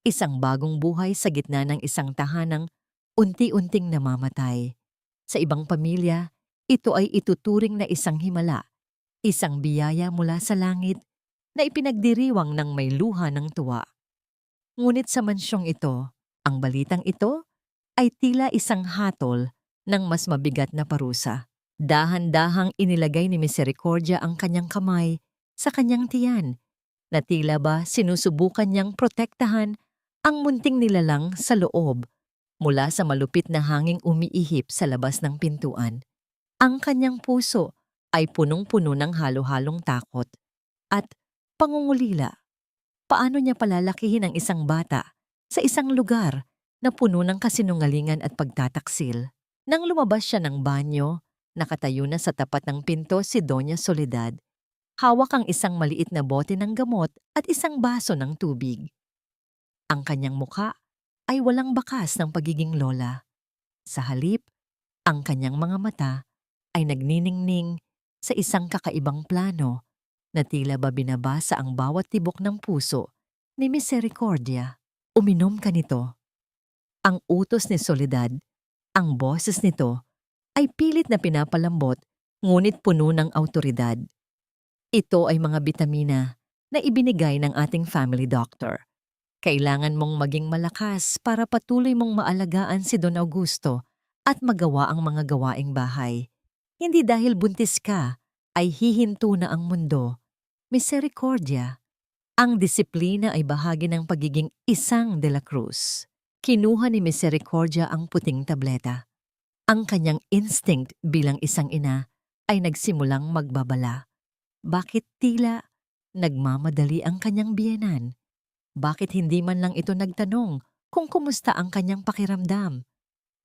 isang bagong buhay sa gitna ng isang tahanang unti-unting namamatay. Sa ibang pamilya, ito ay ituturing na isang himala, isang biyaya mula sa langit na ipinagdiriwang ng may luha ng tuwa. Ngunit sa mansyong ito, ang balitang ito ay tila isang hatol ng mas mabigat na parusa. Dahan-dahang inilagay ni Misericordia ang kanyang kamay sa kanyang tiyan, na tila ba sinusubukan niyang protektahan ang munting nilalang sa loob mula sa malupit na hanging umiihip sa labas ng pintuan. Ang kanyang puso ay punong-puno ng halo-halong takot at pangungulila. Paano niya palalakihin ang isang bata sa isang lugar na puno ng kasinungalingan at pagtataksil? Nang lumabas siya ng banyo, nakatayo na sa tapat ng pinto si Doña Soledad. Hawak ang isang maliit na bote ng gamot at isang baso ng tubig. Ang kanyang mukha ay walang bakas ng pagiging lola. Sa halip, ang kanyang mga mata ay nagniningning sa isang kakaibang plano na tila ba binabasa ang bawat tibok ng puso ni Misericordia. "Uminom ka nito." Ang utos ni Soledad, ang boses nito, ay pilit na pinapalambot ngunit puno ng awtoridad. Ito ay mga bitamina na ibinigay ng ating family doctor. Kailangan mong maging malakas para patuloy mong maalagaan si Don Augusto at magawa ang mga gawaing bahay. Hindi dahil buntis ka ay hihinto na ang mundo. Misericordia. Ang disiplina ay bahagi ng pagiging isang De La Cruz. Kinuha ni Misericordia ang puting tableta. Ang kanyang instinct bilang isang ina ay nagsimulang magbabala. Bakit tila nagmamadali ang kanyang biyenan? Bakit hindi man lang ito nagtanong kung kumusta ang kanyang pakiramdam.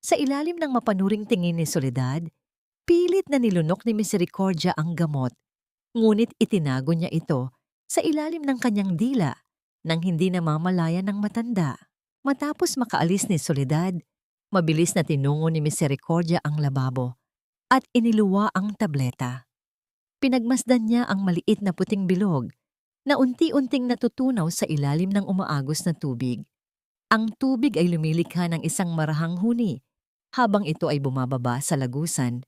Sa ilalim ng mapanuring tingin ni Soledad, pilit na nilunok ni Misericordia ang gamot, ngunit itinago niya ito sa ilalim ng kanyang dila nang hindi namamalayan ng matanda. Matapos makaalis ni Soledad, mabilis na tinungo ni Misericordia ang lababo at iniluwa ang tableta. Pinagmasdan niya ang maliit na puting bilog na unti-unting natutunaw sa ilalim ng umaagos na tubig. Ang tubig ay lumilikha ng isang marahang huni habang ito ay bumababa sa lagusan,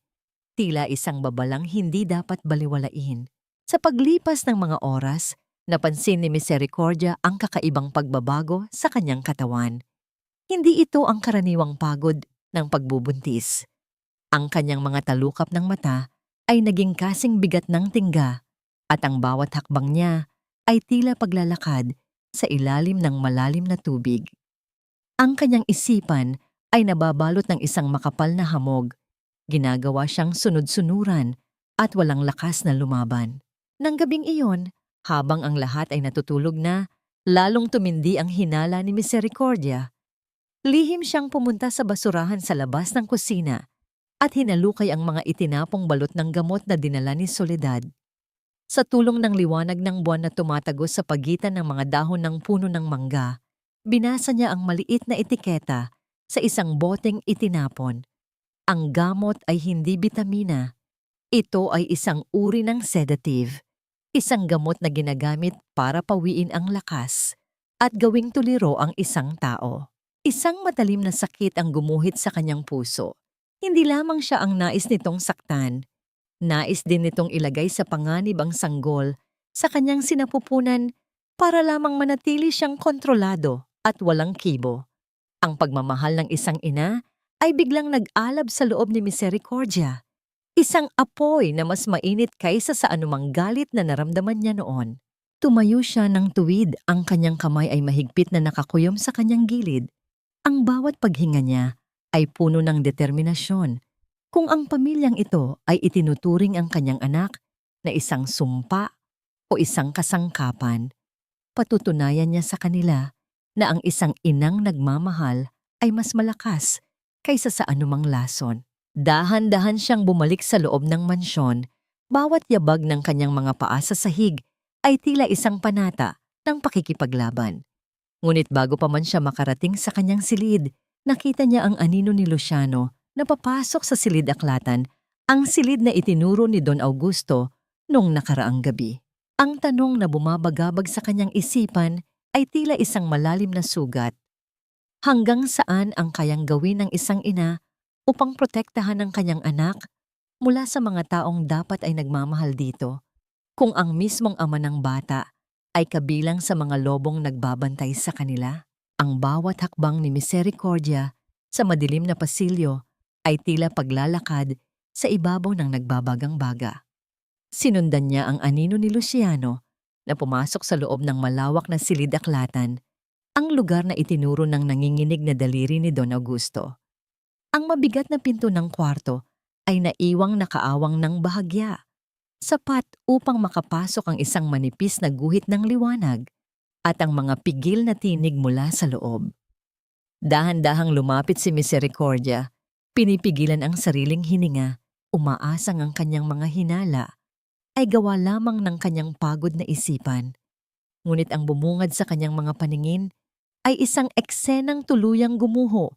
tila isang babalang hindi dapat baliwalain. Sa paglipas ng mga oras, napansin ni Misericordia ang kakaibang pagbabago sa kanyang katawan. Hindi ito ang karaniwang pagod ng pagbubuntis. Ang kanyang mga talukap ng mata ay naging kasing bigat ng tingga at ang bawat hakbang niya ay tila paglalakad sa ilalim ng malalim na tubig. Ang kanyang isipan ay nababalot ng isang makapal na hamog. Ginagawa siyang sunod-sunuran at walang lakas na lumaban. Nang gabing iyon, habang ang lahat ay natutulog na, lalong tumindi ang hinala ni Misericordia. Lihim siyang pumunta sa basurahan sa labas ng kusina at hinalukay ang mga itinapong balot ng gamot na dinala ni Soledad. Sa tulong ng liwanag ng buwan na tumatagos sa pagitan ng mga dahon ng puno ng mangga, binasa niya ang maliit na etiketa sa isang boteng itinapon. Ang gamot ay hindi bitamina. Ito ay isang uri ng sedative, isang gamot na ginagamit para pawiin ang lakas at gawing tuliro ang isang tao. Isang matalim na sakit ang gumuhit sa kanyang puso. Hindi lamang siya ang nais nitong saktan. Nais din nitong ilagay sa panganib ang sanggol sa kanyang sinapupunan para lamang manatili siyang kontrolado at walang kibo. Ang pagmamahal ng isang ina ay biglang nag-alab sa loob ni Misericordia. Isang apoy na mas mainit kaysa sa anumang galit na naramdaman niya noon. Tumayo siya ng tuwid, ang kanyang kamay ay mahigpit na nakakuyom sa kanyang gilid. Ang bawat paghinga niya ay puno ng determinasyon. Kung ang pamilyang ito ay itinuturing ang kanyang anak na isang sumpa o isang kasangkapan, patutunayan niya sa kanila na ang isang inang nagmamahal ay mas malakas kaysa sa anumang lason. Dahan-dahan siyang bumalik sa loob ng mansyon. Bawat yabag ng kanyang mga paa sa sahig ay tila isang panata ng pakikipaglaban. Ngunit bago pa man siya makarating sa kanyang silid, nakita niya ang anino ni Luciano na papasok sa silid-aklatan, ang silid na itinuro ni Don Augusto noong nakaraang gabi. Ang tanong na bumabagabag sa kanyang isipan ay tila isang malalim na sugat. Hanggang saan ang kayang gawin ng isang ina upang protektahan ang kanyang anak mula sa mga taong dapat ay nagmamahal dito, kung ang mismong ama ng bata ay kabilang sa mga lobong nagbabantay sa kanila? Ang bawat hakbang ni Misericordia sa madilim na pasilyo ay tila paglalakad sa ibabaw ng nagbabagang baga. Sinundan niya ang anino ni Luciano na pumasok sa loob ng malawak na silid-aklatan, ang lugar na itinuro ng nanginginig na daliri ni Don Augusto. Ang mabigat na pinto ng kwarto ay naiwang nakaawang ng bahagya, sapat upang makapasok ang isang manipis na guhit ng liwanag at ang mga pigil na tinig mula sa loob. Dahan-dahang lumapit si Misericordia, pinipigilan ang sariling hininga, umaasang ang kanyang mga hinala ay gawa lamang ng kanyang pagod na isipan. Ngunit ang bumungad sa kanyang mga paningin ay isang eksenang tuluyang gumuho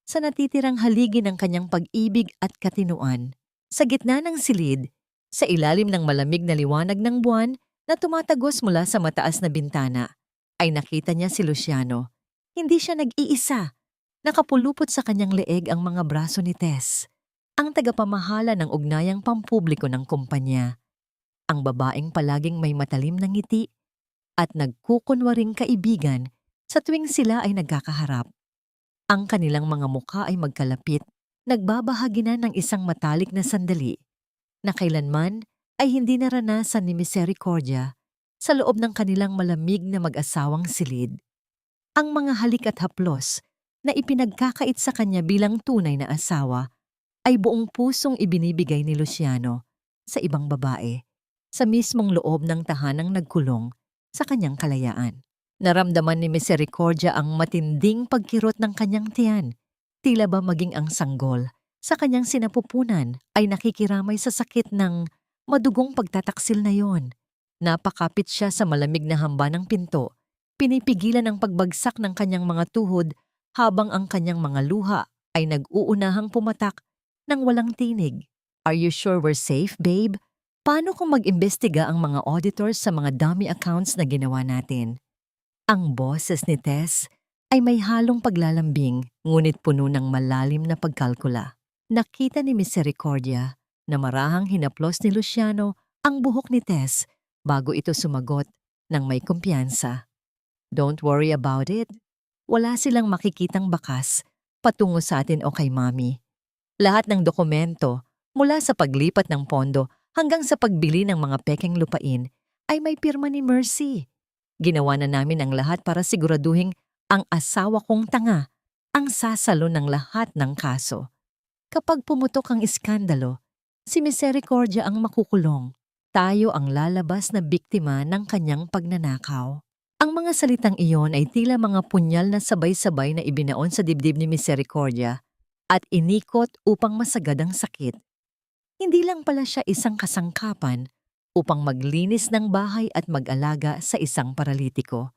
sa natitirang haligi ng kanyang pag-ibig at katinuan. Sa gitna ng silid, sa ilalim ng malamig na liwanag ng buwan na tumatagos mula sa mataas na bintana, ay nakita niya si Luciano. Hindi siya nag-iisa. Nakapulupot sa kanyang leeg ang mga braso ni Tess, ang tagapamahala ng ugnayang pampubliko ng kumpanya. Ang babaeng palaging may matalim na ngiti at nagkukunwaring kaibigan sa tuwing sila ay nagkakaharap. Ang kanilang mga mukha ay magkalapit, nagbabahagi na ng isang matalik na sandali na kailanman ay hindi naranasan ni Misericordia sa loob ng kanilang malamig na mag-asawang silid. Ang mga halik at haplos na ipinagkakait sa kanya bilang tunay na asawa ay buong pusong ibinibigay ni Luciano sa ibang babae sa mismong loob ng tahanang nagkulong sa kanyang kalayaan. Naramdaman ni Misericordia ang matinding pagkirot ng kanyang tiyan. Tila ba maging ang sanggol sa kanyang sinapupunan ay nakikiramay sa sakit ng madugong pagtataksil na yon. Napakapit siya sa malamig na hamba ng pinto. Pinipigilan ang pagbagsak ng kanyang mga tuhod habang ang kanyang mga luha ay nag-uunahang pumatak ng walang tinig. Are you sure we're safe, babe? Paano kung mag-imbestiga ang mga auditors sa mga dummy accounts na ginawa natin? Ang boses ni Tess ay may halong paglalambing ngunit puno ng malalim na pagkalkula. Nakita ni Misericordia na marahang hinaplos ni Luciano ang buhok ni Tess bago ito sumagot ng may kumpiyansa. Don't worry about it. Wala silang makikitang bakas patungo sa atin o kay Mami. Lahat ng dokumento mula sa paglipat ng pondo hanggang sa pagbili ng mga pekeng lupain ay may pirma ni Mercy. Ginawa na namin ang lahat para siguraduhin ang asawa kong tanga ang sasalo ng lahat ng kaso. Kapag pumutok ang iskandalo, si Misericordia ang makukulong. Tayo ang lalabas na biktima ng kanyang pagnanakaw. Ang mga salitang iyon ay tila mga punyal na sabay-sabay na ibinaon sa dibdib ni Misericordia at inikot upang masagad ang sakit. Hindi lang pala siya isang kasangkapan upang maglinis ng bahay at mag-alaga sa isang paralitiko.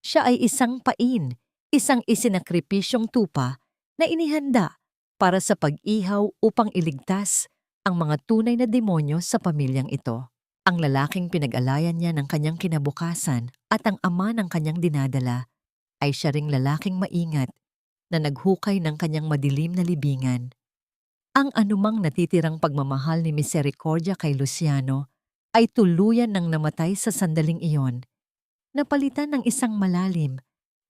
Siya ay isang pain, isang isinakripisyong tupa na inihanda para sa pag-ihaw upang iligtas ang mga tunay na demonyo sa pamilyang ito. Ang lalaking pinag-alayan niya ng kanyang kinabukasan at ang ama ng kanyang dinadala ay siya ring lalaking maingat na naghukay ng kanyang madilim na libingan. Ang anumang natitirang pagmamahal ni Misericordia kay Luciano ay tuluyan ng namatay sa sandaling iyon, napalitan ng isang malalim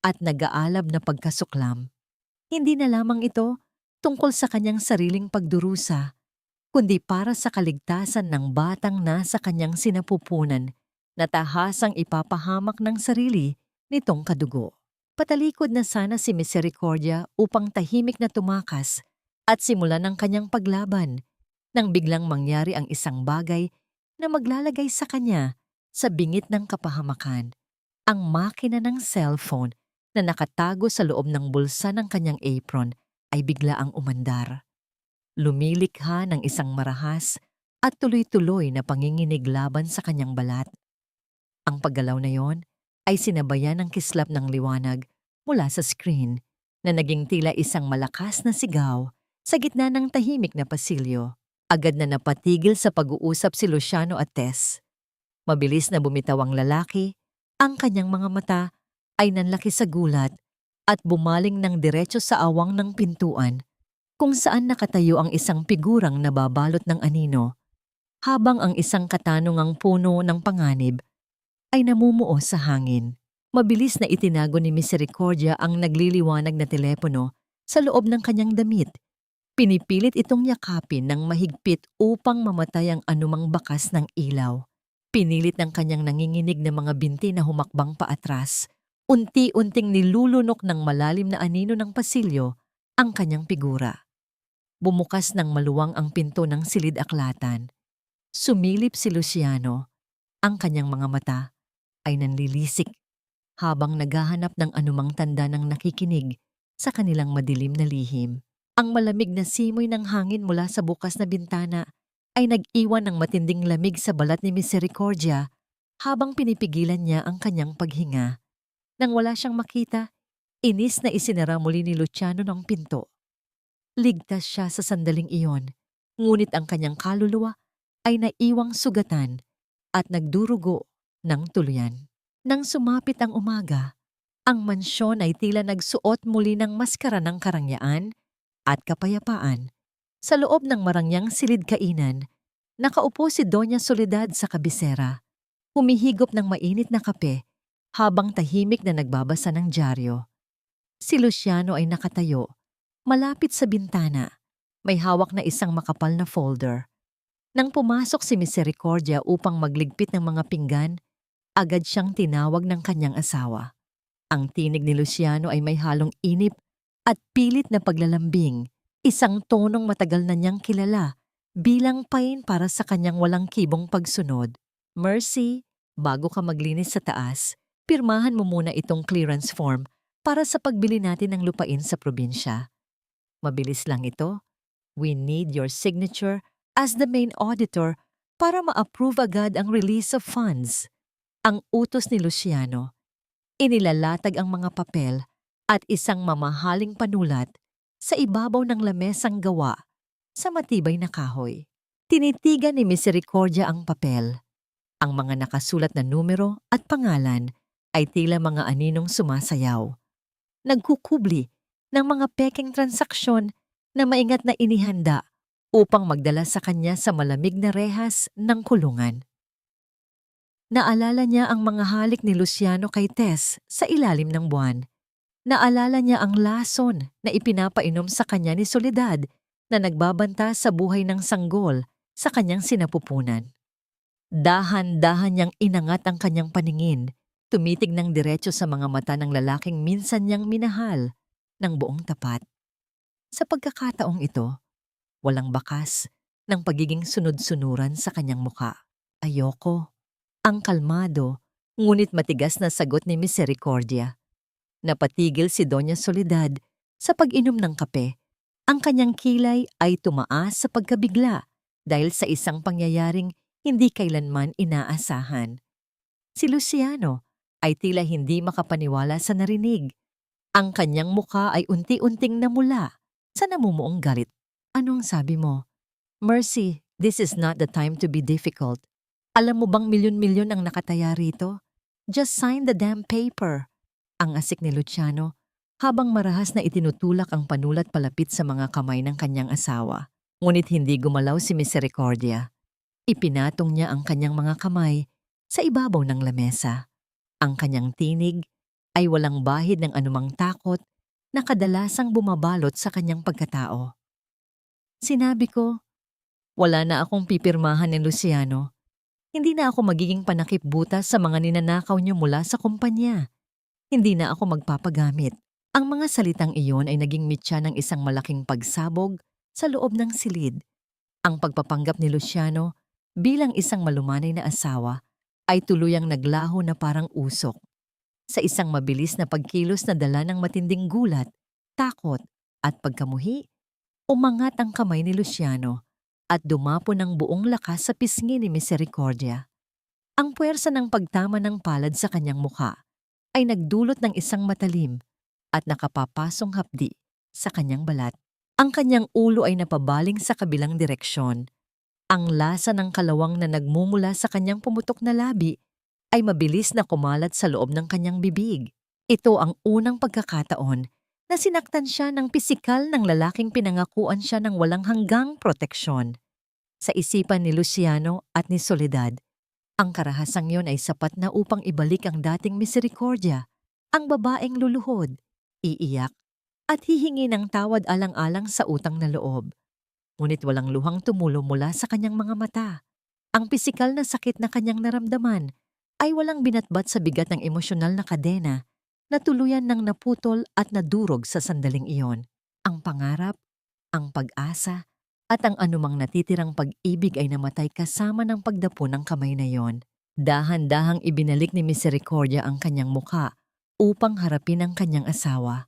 at nag-aalab na pagkasuklam. Hindi na lamang ito tungkol sa kanyang sariling pagdurusa, kundi para sa kaligtasan ng batang nasa kanyang sinapupunan na tahasang ipapahamak ng sarili nitong kadugo. Patalikod na sana si Misericordia upang tahimik na tumakas at simulan ang kanyang paglaban nang biglang mangyari ang isang bagay na maglalagay sa kanya sa bingit ng kapahamakan. Ang makina ng cellphone na nakatago sa loob ng bulsa ng kanyang apron ay biglaang umandar. Lumilikha ng isang marahas at tuloy-tuloy na panginginig laban sa kanyang balat. Ang paggalaw na yon ay sinabayan ng kislap ng liwanag mula sa screen na naging tila isang malakas na sigaw sa gitna ng tahimik na pasilyo. Agad na napatigil sa pag-uusap si Luciano at Tess. Mabilis na bumitaw ang lalaki, ang kanyang mga mata ay nanlaki sa gulat at bumaling ng diretso sa awang ng pintuan kung saan nakatayo ang isang figurang nababalot ng anino habang ang isang katanungang puno ng panganib ay namumuo sa hangin. Mabilis na itinago ni Misericordia ang nagliliwanag na telepono sa loob ng kanyang damit. Pinipilit itong yakapin ng mahigpit upang mamatay ang anumang bakas ng ilaw. Pinilit ng kanyang nanginginig na mga binti na humakbang paatras. Unti-unting nilulunok ng malalim na anino ng pasilyo ang kanyang figura. Bumukas ng maluwang ang pinto ng silid-aklatan. Sumilip si Luciano. Ang kanyang mga mata ay nanlilisik habang naghahanap ng anumang tanda ng nakikinig sa kanilang madilim na lihim. Ang malamig na simoy ng hangin mula sa bukas na bintana ay nag-iwan ng matinding lamig sa balat ni Misericordia habang pinipigilan niya ang kanyang paghinga. Nang wala siyang makita, inis na isinara muli ni Luciano ng pinto. Ligtas siya sa sandaling iyon, ngunit ang kanyang kaluluwa ay naiwang sugatan at nagdurugo ng tuluyan. Nang sumapit ang umaga, ang mansyon ay tila nagsuot muli ng maskara ng karangyaan at kapayapaan. Sa loob ng marangyang silid-kainan, nakaupo si Doña Soledad sa kabisera, humihigop ng mainit na kape habang tahimik na nagbabasa ng dyaryo. Si Luciano ay nakatayo, malapit sa bintana, may hawak na isang makapal na folder. Nang pumasok si Misericordia upang magligpit ng mga pinggan, agad siyang tinawag ng kanyang asawa. Ang tinig ni Luciano ay may halong inip at pilit na paglalambing, isang tonong matagal na niyang kilala bilang pain para sa kanyang walang kibong pagsunod. Mercy, bago ka maglinis sa taas, Pirmahan mo muna itong clearance form para sa pagbili natin ng lupain sa probinsya. Mabilis lang ito. We need your signature as the main auditor para ma-approve agad ang release of funds. Ang utos ni Luciano, inilalatag ang mga papel at isang mamahaling panulat sa ibabaw ng lamesang gawa sa matibay na kahoy. Tinitigan ni Misericordia ang papel. Ang mga nakasulat na numero at pangalan ay tila mga aninong sumasayaw. Nagkukubli ng mga pekeng transaksyon na maingat na inihanda upang magdala sa kanya sa malamig na rehas ng kulungan. Naalala niya ang mga halik ni Luciano kay Tess sa ilalim ng buwan. Naalala niya ang lason na ipinapainom sa kanya ni Soledad na nagbabanta sa buhay ng sanggol sa kanyang sinapupunan. Dahan-dahan niyang inangat ang kanyang paningin, tumitig ng diretso sa mga mata ng lalaking minsan niyang minahal ng buong tapat. Sa pagkakataong ito, walang bakas ng pagiging sunod-sunuran sa kanyang muka. Ayoko. Ang kalmado, ngunit matigas na sagot ni Misericordia. Napatigil si Doña Soledad sa pag-inom ng kape. Ang kanyang kilay ay tumaas sa pagkabigla dahil sa isang pangyayaring hindi kailanman inaasahan. Si Luciano ay tila hindi makapaniwala sa narinig. Ang kanyang muka ay unti-unting namula sa namumuong galit. Anong sabi mo? Mercy, this is not the time to be difficult. Alam mo bang milyon-milyon ang nakataya rito? Just sign the damn paper. Ang asik ni Luciano habang marahas na itinutulak ang panulat palapit sa mga kamay ng kanyang asawa. Ngunit hindi gumalaw si Misericordia. Ipinatong niya ang kanyang mga kamay sa ibabaw ng lamesa. Ang kanyang tinig ay walang bahid ng anumang takot na kadalasang bumabalot sa kanyang pagkatao. Sinabi ko, wala na akong pipirmahan ni Luciano. Hindi na ako magiging panakip-butas sa mga ninanakaw niyo mula sa kumpanya. Hindi na ako magpapagamit. Ang mga salitang iyon ay naging mitya ng isang malaking pagsabog sa loob ng silid. Ang pagpapanggap ni Luciano bilang isang malumanay na asawa ay tuluyang naglaho na parang usok. Sa isang mabilis na pagkilos na dala ng matinding gulat, takot at pagkamuhi, umangat ang kamay ni Luciano at dumapo ng buong lakas sa pisngi ni Misericordia. Ang puwersa ng pagtama ng palad sa kanyang mukha ay nagdulot ng isang matalim at nakapapasong hapdi sa kanyang balat. Ang kanyang ulo ay napabaling sa kabilang direksyon. Ang lasa ng kalawang na nagmumula sa kanyang pumutok na labi ay mabilis na kumalat sa loob ng kanyang bibig. Ito ang unang pagkakataon na sinaktan siya ng pisikal ng lalaking pinangakuan siya ng walang hanggang proteksyon. Sa isipan ni Luciano at ni Soledad, ang karahasang yon ay sapat na upang ibalik ang dating Misericordia, ang babaeng luluhod, iiyak, at hihingi ng tawad alang-alang sa utang na loob. Ngunit walang luhang tumulo mula sa kanyang mga mata. Ang pisikal na sakit na kanyang naramdaman ay walang binatbat sa bigat ng emosyonal na kadena na tuluyan ng naputol at nadurog sa sandaling iyon. Ang pangarap, ang pag-asa, at ang anumang natitirang pag-ibig ay namatay kasama ng pagdapo ng kamay na iyon. Dahan-dahang ibinalik ni Misericordia ang kanyang muka upang harapin ang kanyang asawa.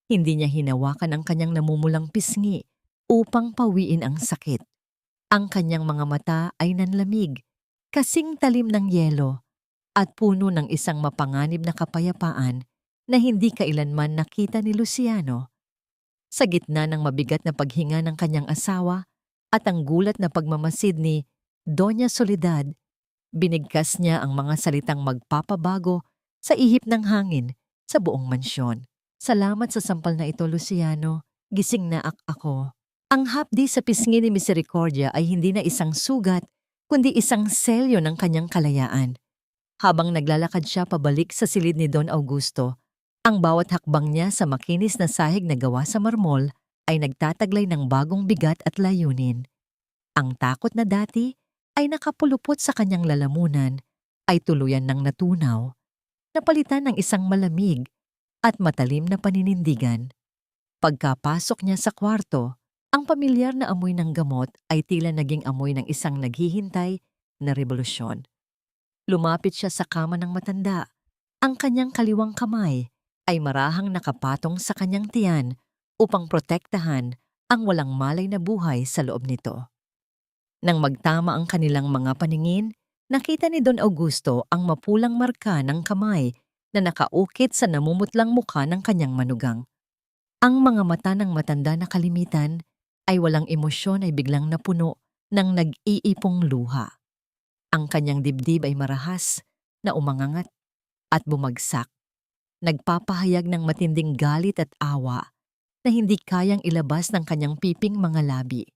Hindi niya hinawakan ang kanyang namumulang pisngi upang pawiin ang sakit. Ang kanyang mga mata ay nanlamig, kasing talim ng yelo, at puno ng isang mapanganib na kapayapaan na hindi kailanman nakita ni Luciano. Sa gitna ng mabigat na paghinga ng kanyang asawa at ang gulat na pagmamasid ni Doña Soledad, binigkas niya ang mga salitang magpapabago sa ihip ng hangin sa buong mansyon. Salamat sa sampal na ito, Luciano. Gising na ako. Ang hapdi sa pisngi ni Misericordia ay hindi na isang sugat, kundi isang selyo ng kanyang kalayaan. Habang naglalakad siya pabalik sa silid ni Don Augusto, ang bawat hakbang niya sa makinis na sahig na gawa sa marmol ay nagtataglay ng bagong bigat at layunin. Ang takot na dati ay nakapulupot sa kanyang lalamunan ay tuluyan ng natunaw, napalitan ng isang malamig at matalim na paninindigan. Pagkapasok niya sa kwarto, ang pamilyar na amoy ng gamot ay tila naging amoy ng isang naghihintay na revolusyon. Lumapit siya sa kama ng matanda Ang kanyang kaliwang kamay ay marahang nakapatong sa kanyang tiyan upang protektahan ang walang malay na buhay sa loob nito. Nang magtama ang kanilang mga paningin, nakita ni Don Augusto ang mapulang marka ng kamay na nakaukit sa namumutlang mukha ng kanyang manugang. Ang mga mata ng matanda na kalimitan ay walang emosyon ay biglang napuno ng nag-iipong luha. Ang kanyang dibdib ay marahas na umangangat at bumagsak, nagpapahayag ng matinding galit at awa na hindi kayang ilabas ng kanyang piping mga labi.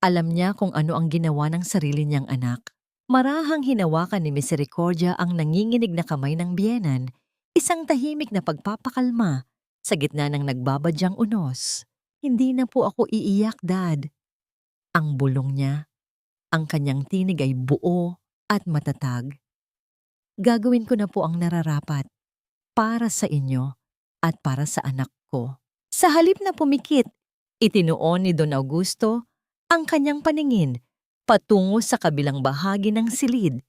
Alam niya kung ano ang ginawa ng sarili niyang anak. Marahang hinawakan ni Misericordia ang nanginginig na kamay ng biyenan, isang tahimik na pagpapakalma sa gitna ng nagbabadyang unos. Hindi na po ako iiyak, Dad. Ang bulong niya, ang kanyang tinig ay buo at matatag. Gagawin ko na po ang nararapat para sa inyo at para sa anak ko. Sa halip na pumikit, itinuon ni Don Augusto ang kanyang paningin patungo sa kabilang bahagi ng silid.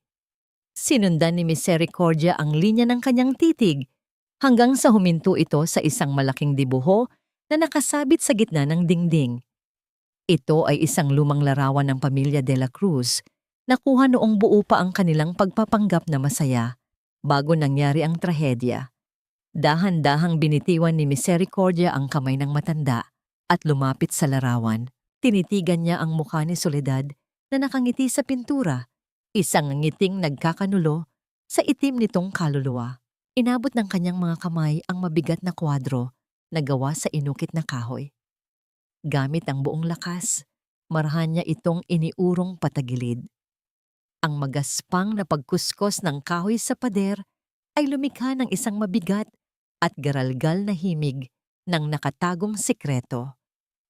Sinundan ni Misericordia ang linya ng kanyang titig hanggang sa huminto ito sa isang malaking dibuho na nakasabit sa gitna ng dingding. Ito ay isang lumang larawan ng pamilya de la Cruz na kuha noong buo pa ang kanilang pagpapanggap na masaya bago nangyari ang trahedya. Dahan-dahang binitiwan ni Misericordia ang kamay ng matanda at lumapit sa larawan. Tinitigan niya ang mukha ni Soledad na nakangiti sa pintura, isang ngiting nagkakanulo sa itim nitong kaluluwa. Inabot ng kanyang mga kamay ang mabigat na kwadro na gawa sa inukit na kahoy. Gamit ang buong lakas, marahan niya itong iniurong patagilid. Ang magaspang na pagkuskos ng kahoy sa pader ay lumikha ng isang mabigat at garalgal na himig ng nakatagong sikreto.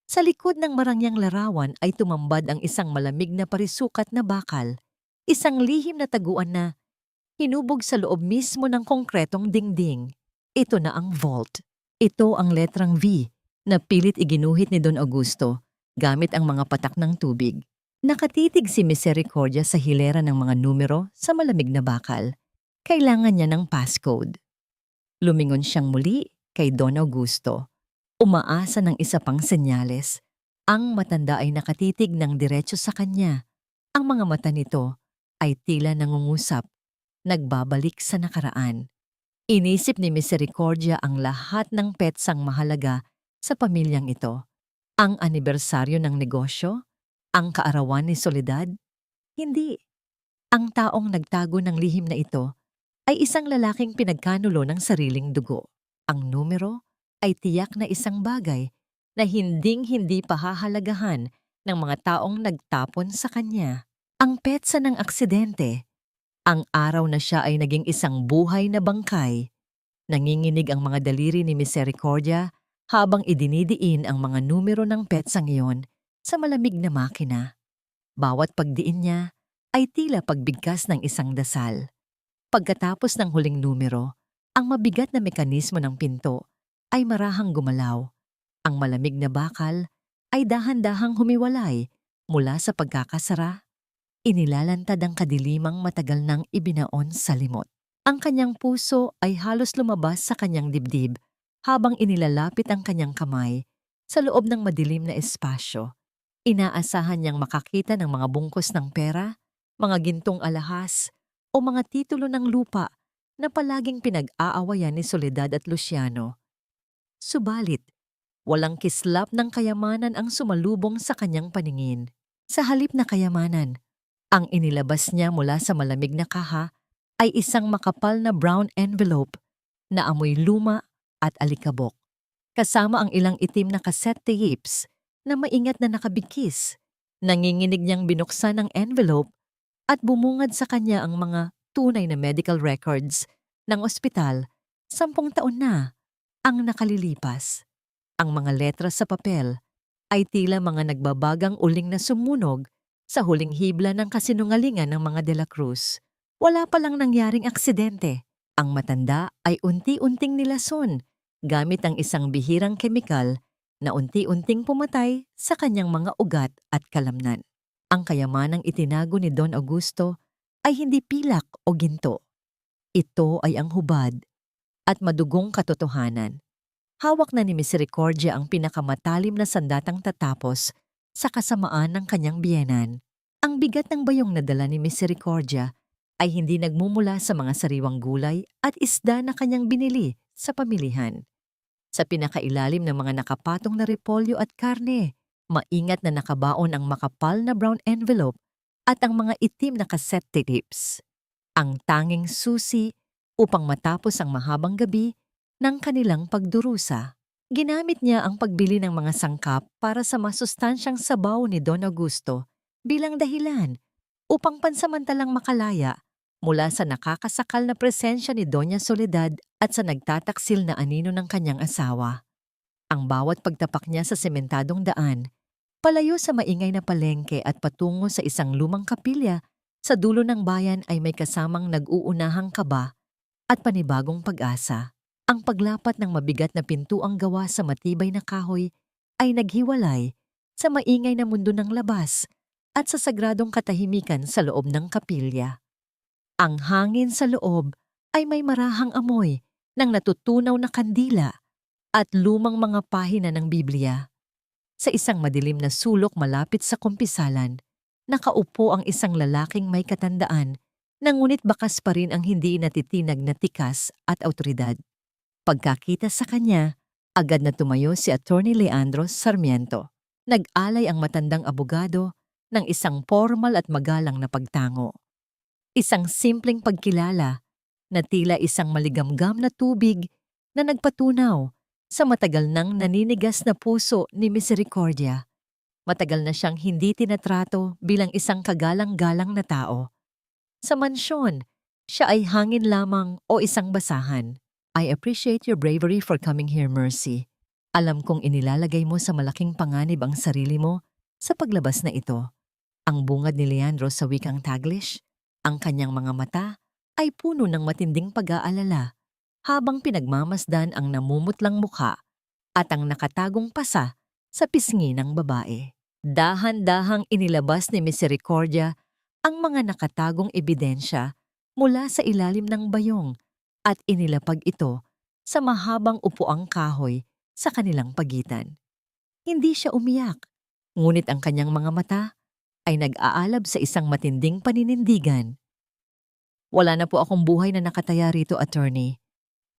Sa likod ng marangyang larawan ay tumambad ang isang malamig na parisukat na bakal, isang lihim na taguan na hinubog sa loob mismo ng konkretong dingding. Ito na ang vault. Ito ang letrang V na pilit iginuhit ni Don Augusto gamit ang mga patak ng tubig. Nakatitig si Misericordia sa hilera ng mga numero sa malamig na bakal. Kailangan niya ng passcode. Lumingon siyang muli kay Don Augusto. Umaasa ng isa pang senyales. Ang matanda ay nakatitig ng diretso sa kanya. Ang mga mata nito ay tila nangungusap, nagbabalik sa nakaraan. Inisip ni Misericordia ang lahat ng petsang mahalaga sa pamilyang ito. Ang anibersaryo ng negosyo, ang kaarawan ni Soledad. Hindi. Ang taong nagtago ng lihim na ito ay isang lalaking pinagkanulo ng sariling dugo. Ang numero ay tiyak na isang bagay na hinding-hindi pahahalagahan ng mga taong nagtapon sa kanya. Ang petsa ng aksidente, ang araw na siya ay naging isang buhay na bangkay. Nanginginig ang mga daliri ni Misericordia habang idinidiin ang mga numero ng petsang iyon sa malamig na makina. Bawat pagdiin niya ay tila pagbigkas ng isang dasal. Pagkatapos ng huling numero, ang mabigat na mekanismo ng pinto ay marahang gumalaw. Ang malamig na bakal ay dahan-dahang humiwalay mula sa pagkakasara. Inilalantad ang kadilimang matagal nang ibinaon sa limot. Ang kanyang puso ay halos lumabas sa kanyang dibdib habang inilalapit ang kanyang kamay sa loob ng madilim na espasyo. Inaasahan niyang makakita ng mga bungkos ng pera, mga gintong alahas, o mga titulo ng lupa na palaging pinag-aawayan ni Soledad at Luciano. Subalit, walang kislap ng kayamanan ang sumalubong sa kanyang paningin. Sa halip na kayamanan, ang inilabas niya mula sa malamig na kaha ay isang makapal na brown envelope na amoy luma at alikabok, kasama ang ilang itim na cassette tapes na maingat na nakabikis. Nanginginig niyang binuksan ang envelope at bumungad sa kanya ang mga tunay na medical records ng ospital. 10 taon na ang nakalilipas. Ang mga letra sa papel ay tila mga nagbabagang uling na sumunog sa huling hibla ng kasinungalingan ng mga De La Cruz. Wala palang nangyaring aksidente. Ang matanda ay unti-unting nilason gamit ang isang bihirang kemikal na unti-unting pumatay sa kanyang mga ugat at kalamnan. Ang kayamanang itinago ni Don Augusto ay hindi pilak o ginto. Ito ay ang hubad at madugong katotohanan. Hawak na ni Misericordia ang pinakamatalim na sandatang tatapos sa kasamaan ng kanyang biyenan. Ang bigat ng bayong na dala ni Misericordia ay hindi nagmumula sa mga sariwang gulay at isda na kanyang binili sa pamilihan. Sa pinakailalim ng mga nakapatong na repolyo at karne, maingat na nakabaon ang makapal na brown envelope at ang mga itim na cassette tapes. Ang tanging susi upang matapos ang mahabang gabi ng kanilang pagdurusa. Ginamit niya ang pagbili ng mga sangkap para sa masustansyang sabaw ni Don Augusto bilang dahilan upang pansamantalang makalaya mula sa nakakasakal na presensya ni Doña Soledad at sa nagtataksil na anino ng kanyang asawa. Ang bawat pagtapak niya sa sementadong daan, palayo sa maingay na palengke at patungo sa isang lumang kapilya sa dulo ng bayan ay may kasamang nag-uunahang kaba at panibagong pag-asa. Ang paglapat ng mabigat na pintuang gawa sa matibay na kahoy ay naghiwalay sa maingay na mundo ng labas at sa sagradong katahimikan sa loob ng kapilya. Ang hangin sa loob ay may marahang amoy ng natutunaw na kandila at lumang mga pahina ng Biblia. Sa isang madilim na sulok malapit sa kumpisalan, nakaupo ang isang lalaking may katandaan na ngunit bakas pa rin ang hindi natitinag na tikas at awtoridad. Pagkakita sa kanya, agad na tumayo si Attorney Leandro Sarmiento. Nag-alay ang matandang abogado ng isang formal at magalang na pagtango. Isang simpleng pagkilala na tila isang maligamgam na tubig na nagpatunaw sa matagal nang naninigas na puso ni Misericordia. Matagal na siyang hindi tinatrato bilang isang kagalang-galang na tao. Sa mansyon, siya ay hangin lamang o isang basahan. I appreciate your bravery for coming here, Mercy. Alam kong inilalagay mo sa malaking panganib ang sarili mo sa paglabas na ito. Ang bungad ni Leandro sa wikang Taglish, ang kanyang mga mata ay puno ng matinding pag-aalala habang pinagmamasdan ang namumutlang mukha at ang nakatagong pasa sa pisngi ng babae. Dahan-dahang inilabas ni Misericordia ang mga nakatagong ebidensya mula sa ilalim ng bayong at inilapag ito sa mahabang upuang kahoy sa kanilang pagitan. Hindi siya umiyak, ngunit ang kanyang mga mata ay nag-aalab sa isang matinding paninindigan. Wala na po akong buhay na nakataya rito, attorney.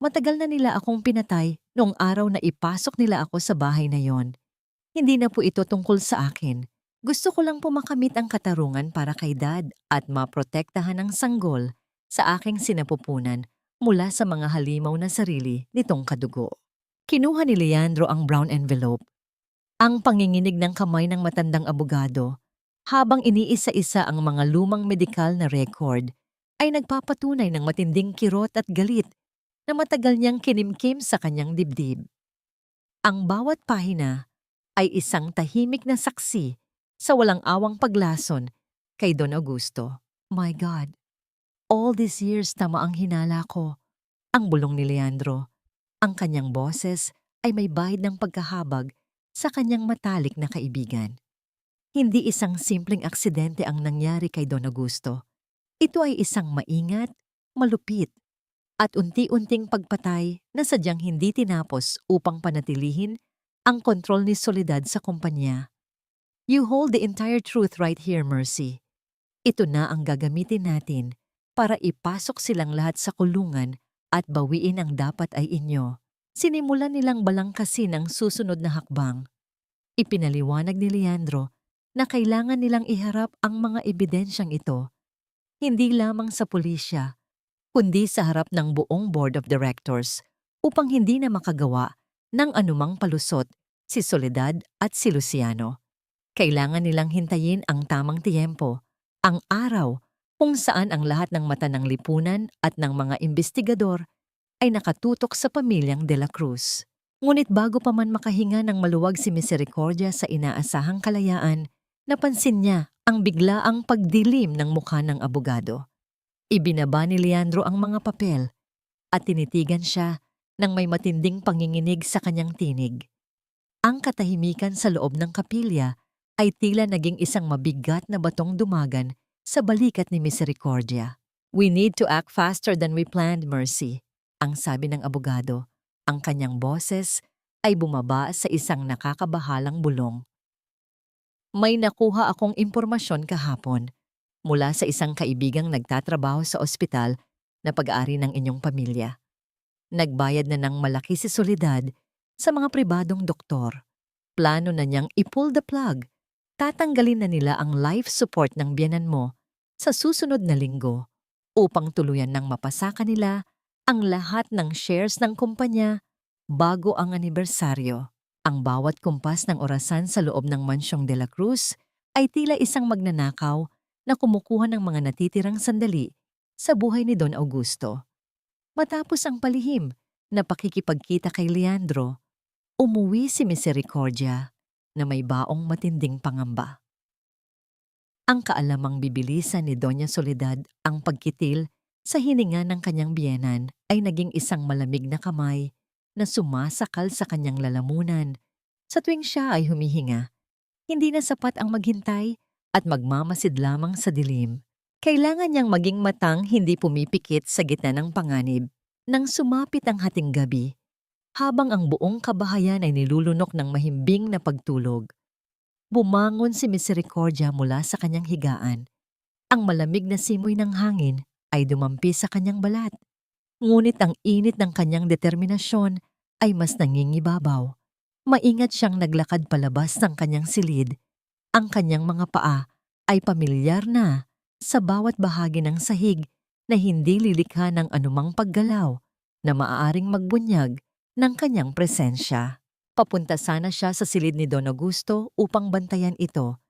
Matagal na nila akong pinatay noong araw na ipasok nila ako sa bahay na yon. Hindi na po ito tungkol sa akin. Gusto ko lang po makamit ang katarungan para kay Dad at maprotektahan ang sanggol sa aking sinapupunan mula sa mga halimaw na sarili nitong kadugo. Kinuha ni Leandro ang brown envelope. Ang panginginig ng kamay ng matandang abogado habang iniisa-isa ang mga lumang medikal na record ay nagpapatunay ng matinding kirot at galit na matagal niyang kinimkim sa kanyang dibdib. Ang bawat pahina ay isang tahimik na saksi sa walang awang paglason kay Don Augusto. My God, all these years tama ang hinala ko. Ang bulong ni Leandro. Ang kanyang boses ay may bahid ng pagkahabag sa kanyang matalik na kaibigan. Hindi isang simpleng aksidente ang nangyari kay Don Augusto. Ito ay isang maingat, malupit, at unti-unting pagpatay na sadyang hindi tinapos upang panatilihin ang kontrol ni Soledad sa kumpanya. You hold the entire truth right here, Mercy. Ito na ang gagamitin natin para ipasok silang lahat sa kulungan at bawiin ang dapat ay inyo. Sinimulan nilang balangkasin ang susunod na hakbang. Ipinaliwanag ni Leandro na kailangan nilang iharap ang mga ebidensyang ito, hindi lamang sa pulisya, kundi sa harap ng buong board of directors upang hindi na makagawa ng anumang palusot si Soledad at si Luciano. Kailangan nilang hintayin ang tamang tiyempo, ang araw kung saan ang lahat ng mata ng lipunan at ng mga investigador ay nakatutok sa pamilyang De La Cruz. Ngunit bago pa man makahinga ng maluwag si Misericordia sa inaasahang kalayaan, napansin niya ang biglaang pagdilim ng mukha ng abogado. Ibinaba ni Leandro ang mga papel at tinitigan siya ng may matinding panginginig sa kanyang tinig. Ang katahimikan sa loob ng kapilya ay tila naging isang mabigat na batong dumagan sa balikat ni Misericordia. We need to act faster than we planned, Mercy, ang sabi ng abogado. Ang kanyang boses ay bumaba sa isang nakakabahalang bulong. May nakuha akong impormasyon kahapon mula sa isang kaibigang nagtatrabaho sa ospital na pag-aari ng inyong pamilya. Nagbayad na ng malaki si Soledad sa mga pribadong doktor. Plano na niyang i-pull the plug. Tatanggalin na nila ang life support ng biyenan mo sa susunod na linggo upang tuluyan ng mapasaka nila ang lahat ng shares ng kumpanya bago ang anibersaryo. Ang bawat kumpas ng orasan sa loob ng Mansyong de la Cruz ay tila isang magnanakaw na kumukuha ng mga natitirang sandali sa buhay ni Don Augusto. Matapos ang palihim na pakikipagkita kay Leandro, umuwi si Misericordia na may baong matinding pangamba. Ang kaalamang bibilisan ni Doña Soledad ang pagkitil sa hininga ng kanyang biyenan ay naging isang malamig na kamay na sumasakal sa kanyang lalamunan. Sa tuwing siya ay humihinga, hindi na sapat ang maghintay at magmamasid lamang sa dilim. Kailangan niyang maging matang hindi pumipikit sa gitna ng panganib. Nang sumapit ang hating gabi, habang ang buong kabahayan ay nilulunok ng mahimbing na pagtulog, bumangon si Misericordia mula sa kanyang higaan. Ang malamig na simoy ng hangin ay dumampi sa kanyang balat. Ngunit ang init ng kanyang determinasyon ay mas nangingibabaw. Maingat siyang naglakad palabas ng kanyang silid. Ang kanyang mga paa ay pamilyar na sa bawat bahagi ng sahig na hindi lilikha ng anumang paggalaw na maaaring magbunyag ng kanyang presensya. Papunta sana siya sa silid ni Don Augusto upang bantayan ito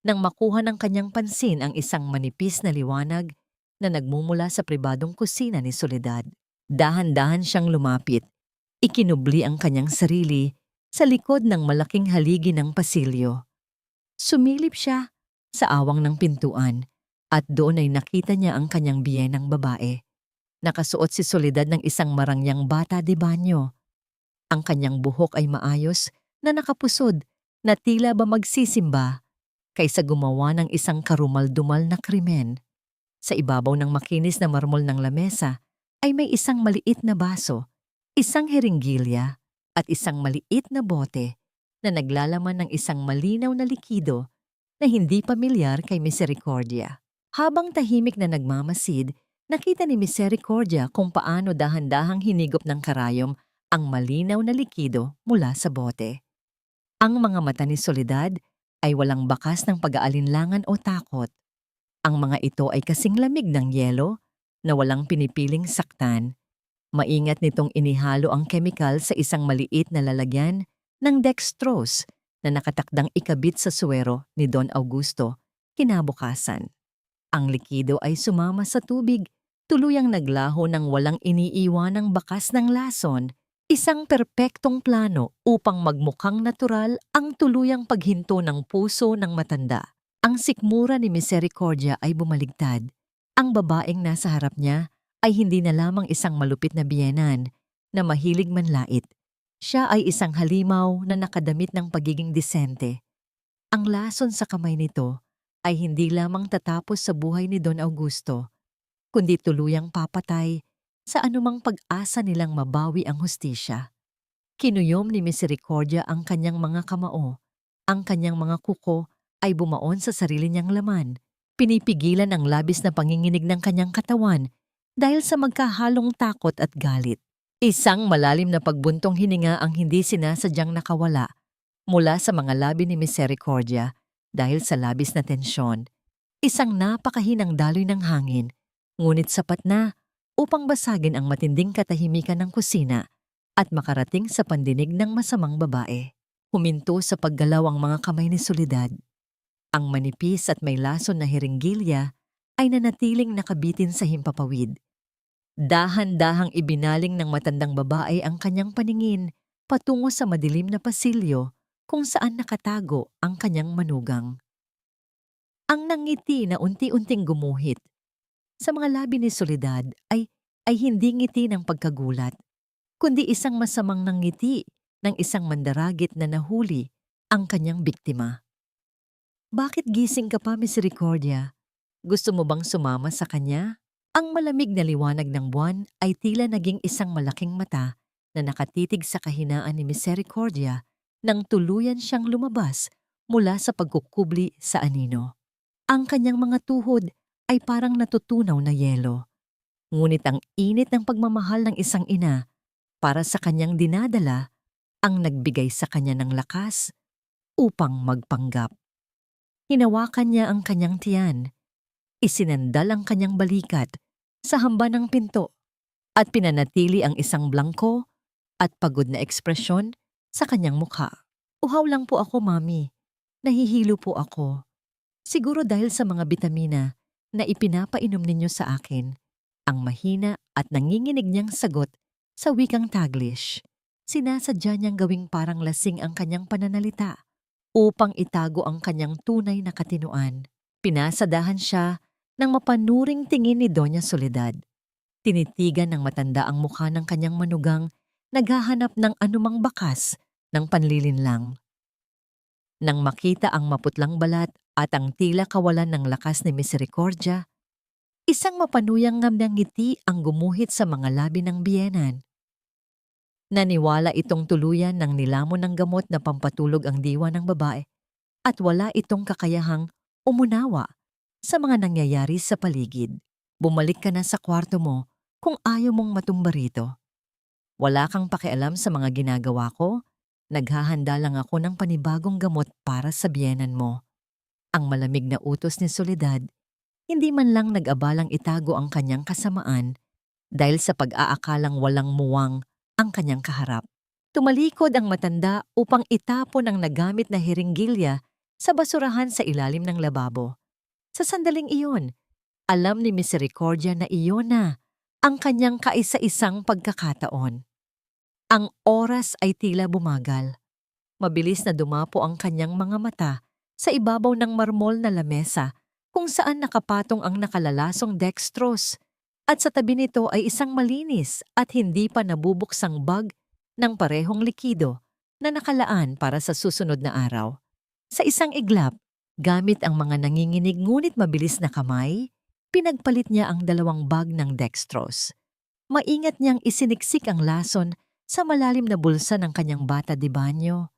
nang makuha ng kanyang pansin ang isang manipis na liwanag na nagmumula sa pribadong kusina ni Soledad. Dahan-dahan siyang lumapit. Ikinubli ang kanyang sarili sa likod ng malaking haligi ng pasilyo. Sumilip siya sa awang ng pintuan at doon ay nakita niya ang kanyang biyenang babae. Nakasuot si Soledad ng isang marangyang bata de banyo. Ang kanyang buhok ay maayos na nakapusod na tila ba magsisimba kaysa gumawa ng isang karumal-dumal na krimen. Sa ibabaw ng makinis na marmol ng lamesa ay may isang maliit na baso, isang heringgilya at isang maliit na bote na naglalaman ng isang malinaw na likido na hindi pamilyar kay Misericordia. Habang tahimik na nagmamasid, nakita ni Misericordia kung paano dahan-dahang hinigop ng karayom ang malinaw na likido mula sa bote. Ang mga mata ni Soledad ay walang bakas ng pag-aalinlangan o takot. Ang mga ito ay kasing lamig ng yelo na walang pinipiling saktan. Maingat nitong inihalo ang kemikal sa isang maliit na lalagyan ng dextrose na nakatakdang ikabit sa suwero ni Don Augusto kinabukasan. Ang likido ay sumama sa tubig, tuluyang naglaho ng walang iniiwanang bakas ng lason, isang perpektong plano upang magmukhang natural ang tuluyang paghinto ng puso ng matanda. Ang sikmura ni Misericordia ay bumaligtad. Ang babaeng nasa harap niya ay hindi na lamang isang malupit na biyenan na mahilig manlait. Siya ay isang halimaw na nakadamit ng pagiging disente. Ang lason sa kamay nito ay hindi lamang tatapos sa buhay ni Don Augusto, kundi tuluyang papatay sa anumang pag-asa nilang mabawi ang hustisya. Kinuyom ni Misericordia ang kanyang mga kamao. Ang kanyang mga kuko ay bumaon sa sarili niyang laman. Pinipigilan ang labis na panginginig ng kanyang katawan dahil sa magkahalong takot at galit. Isang malalim na pagbuntong hininga ang hindi sinasadyang nakawala mula sa mga labi ni Misericordia dahil sa labis na tensyon. Isang napakahinang daloy ng hangin, ngunit sapat na upang basagin ang matinding katahimikan ng kusina at makarating sa pandinig ng masamang babae. Huminto sa paggalaw ang mga kamay ni Soledad. Ang manipis at may lason na heringgilya ay nanatiling nakabitin sa himpapawid. Dahan-dahang ibinaling ng matandang babae ang kanyang paningin patungo sa madilim na pasilyo kung saan nakatago ang kanyang manugang. Ang nangiti na unti-unting gumuhit sa mga labi ni Soledad ay hindi ngiti ng pagkagulat, kundi isang masamang nangiti ng isang mandaragit na nahuli ang kanyang biktima. Bakit gising ka pa, Misericordia? Gusto mo bang sumama sa kanya? Ang malamig na liwanag ng buwan ay tila naging isang malaking mata na nakatitig sa kahinaan ni Misericordia nang tuluyan siyang lumabas mula sa pagkukubli sa anino. Ang kanyang mga tuhod ay parang natutunaw na yelo, ngunit ang init ng pagmamahal ng isang ina para sa kanyang dinadala ang nagbigay sa kanya ng lakas upang magpanggap. Hinawakan niya ang kanyang tiyan, isinandal ang kanyang balikat sa hamba ng pinto at pinanatili ang isang blangko at pagod na ekspresyon sa kanyang mukha. Uhaw lang po ako, Mami. Nahihilo po ako. Siguro dahil sa mga bitamina na ipinapainom ninyo sa akin. Ang mahina at nanginginig niyang sagot sa wikang Taglish. Sinasadya niyang gawing parang lasing ang kanyang pananalita upang itago ang kanyang tunay na katinoan. Pinasadahan siya ng mapanuring tingin ni Doña Soledad. Tinitigan ng matanda ang mukha ng kanyang manugang, naghahanap ng anumang bakas ng panlilinlang. Nang makita ang maputlang balat at ang tila kawalan ng lakas ni Misericordia, isang mapanuyang ngiti ang gumuhit sa mga labi ng biyenan. Naniwala itong tuluyan ng nilamon ng gamot na pampatulog ang diwa ng babae at wala itong kakayahang umunawa sa mga nangyayari sa paligid. Bumalik ka na sa kwarto mo kung ayaw mong matumba rito. Wala kang pakialam sa mga ginagawa ko, naghahanda lang ako ng panibagong gamot para sa biyenan mo. Ang malamig na utos ni Soledad, hindi man lang nag-abalang itago ang kanyang kasamaan dahil sa pag-aakalang walang muwang ang kanyang kaharap. Tumalikod ang matanda upang itapon ang nagamit na hiringgilya sa basurahan sa ilalim ng lababo. Sa sandaling iyon, alam ni Misericordia na iyon na ang kanyang kaisa-isang pagkakataon. Ang oras ay tila bumagal. Mabilis na dumapo ang kanyang mga mata sa ibabaw ng marmol na lamesa kung saan nakapatong ang nakalalasong dextrose at sa tabi nito ay isang malinis at hindi pa nabubuksang bag ng parehong likido na nakalaan para sa susunod na araw. Sa isang iglap, gamit ang mga nanginginig ngunit mabilis na kamay, pinagpalit niya ang 2 bag ng dextrose. Maingat niyang isiniksik ang lason sa malalim na bulsa ng kanyang bata de banyo.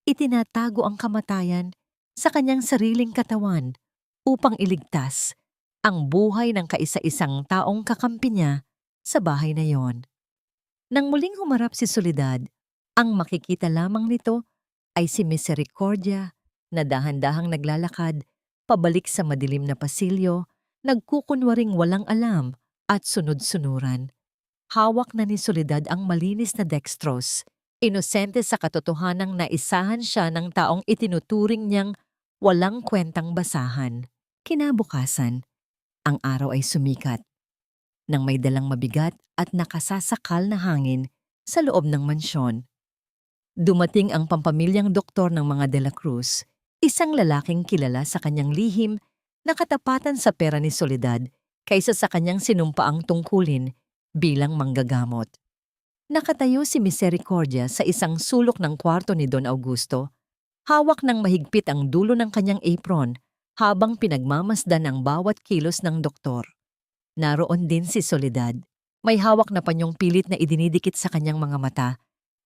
Itinatago ang kamatayan sa kanyang sariling katawan upang iligtas ang buhay ng kaisa-isang taong kakampi niya sa bahay na yon. Nang muling humarap si Soledad, ang makikita lamang nito ay si Misericordia na dahan-dahang naglalakad pabalik sa madilim na pasilyo, nagkukunwaring walang alam at sunod-sunuran. Hawak na ni Soledad ang malinis na dextrose, inosente sa katotohanang naisahan siya ng taong itinuturing niyang walang kwentang basahan. Kinabukasan, ang araw ay sumikat nang may dalang mabigat at nakasasakal na hangin sa loob ng mansyon. Dumating ang pampamilyang doktor ng mga De la Cruz, isang lalaking kilala sa kanyang lihim na katapatan sa pera ni Soledad kaysa sa kanyang sinumpaang tungkulin bilang manggagamot. Nakatayo si Misericordia sa isang sulok ng kwarto ni Don Augusto, hawak ng mahigpit ang dulo ng kanyang apron habang pinagmamasdan ang bawat kilos ng doktor. Naroon din si Soledad, may hawak na panyong pilit na idinidikit sa kanyang mga mata,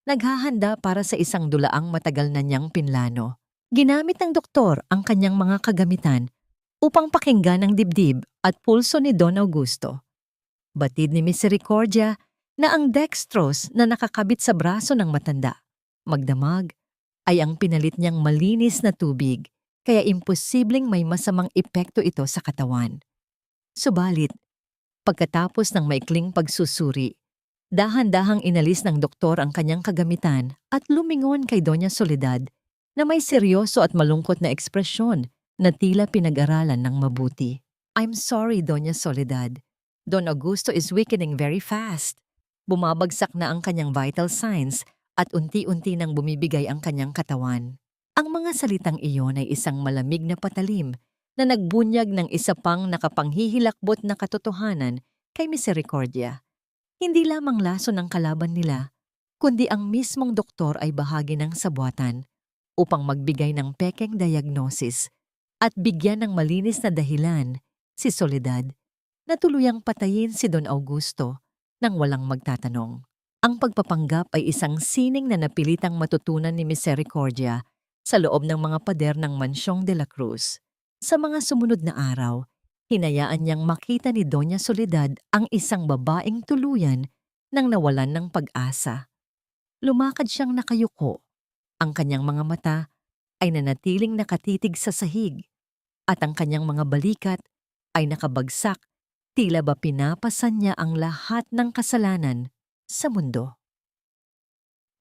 naghahanda para sa isang dulaang matagal na niyang pinlano. Ginamit ng doktor ang kanyang mga kagamitan upang pakinggan ang dibdib at pulso ni Don Augusto. Batid ni Misericordia na ang dextrose na nakakabit sa braso ng matanda, magdamag, ay ang pinalit niyang malinis na tubig, kaya imposibleng may masamang epekto ito sa katawan. Subalit, pagkatapos ng maikling pagsusuri, dahan-dahang inalis ng doktor ang kanyang kagamitan at lumingon kay Doña Soledad na may seryoso at malungkot na ekspresyon na tila pinag-aralan ng mabuti. I'm sorry, Doña Soledad. Don Augusto is weakening very fast. Bumabagsak na ang kanyang vital signs at unti-unti nang bumibigay ang kanyang katawan. Ang mga salitang iyon ay isang malamig na patalim na nagbunyag ng isa pang nakapanghihilakbot na katotohanan kay Misericordia. Hindi lamang laso ng kalaban nila, kundi ang mismong doktor ay bahagi ng sabwatan upang magbigay ng pekeng diagnosis at bigyan ng malinis na dahilan si Soledad na tuluyang patayin si Don Augusto nang walang magtatanong. Ang pagpapanggap ay isang sining na napilitang matutunan ni Misericordia sa loob ng mga pader ng Mansyong de la Cruz. Sa mga sumunod na araw, hinayaan niyang makita ni Doña Soledad ang isang babaeng tuluyan nang nawalan ng pag-asa. Lumakad siyang nakayuko. Ang kanyang mga mata ay nanatiling nakatitig sa sahig at ang kanyang mga balikat ay nakabagsak, tila ba pinapasan niya ang lahat ng kasalanan sa mundo.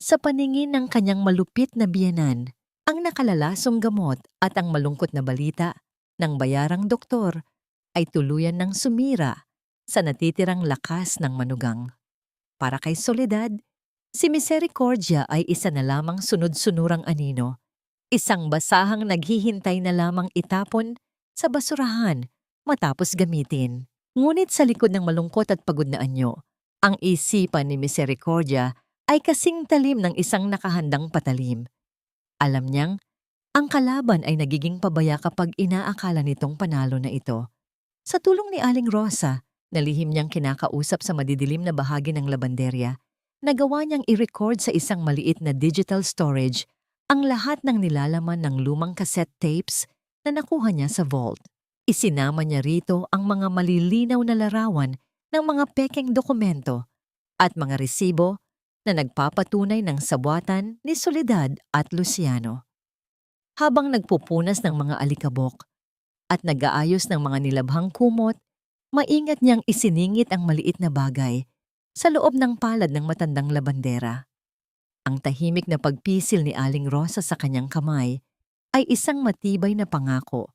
Sa paningin ng kanyang malupit na biyenan, ang nakalalasong gamot at ang malungkot na balita ng bayarang doktor ay tuluyan ng sumira sa natitirang lakas ng manugang. Para kay Soledad, si Misericordia ay isa na lamang sunod-sunurang anino, isang basahang naghihintay na lamang itapon sa basurahan matapos gamitin. Ngunit sa likod ng malungkot at pagod na anyo, ang isipan ni Misericordia ay kasing talim ng isang nakahandang patalim. Alam niyang ang kalaban ay nagiging pabaya kapag inaakala nitong panalo na ito. Sa tulong ni Aling Rosa, na lihim niyang kinakausap sa madidilim na bahagi ng labanderya, nagawa niyang i-record sa isang maliit na digital storage ang lahat ng nilalaman ng lumang cassette tapes na nakuha niya sa vault. Isinama niya rito ang mga malilinaw na larawan ng mga pekeng dokumento at mga resibo na nagpapatunay ng sabuatan ni Soledad at Luciano. Habang nagpupunas ng mga alikabok at nag-aayos ng mga nilabhang kumot, maingat niyang isiningit ang maliit na bagay sa loob ng palad ng matandang labandera. Ang tahimik na pagpisil ni Aling Rosa sa kanyang kamay ay isang matibay na pangako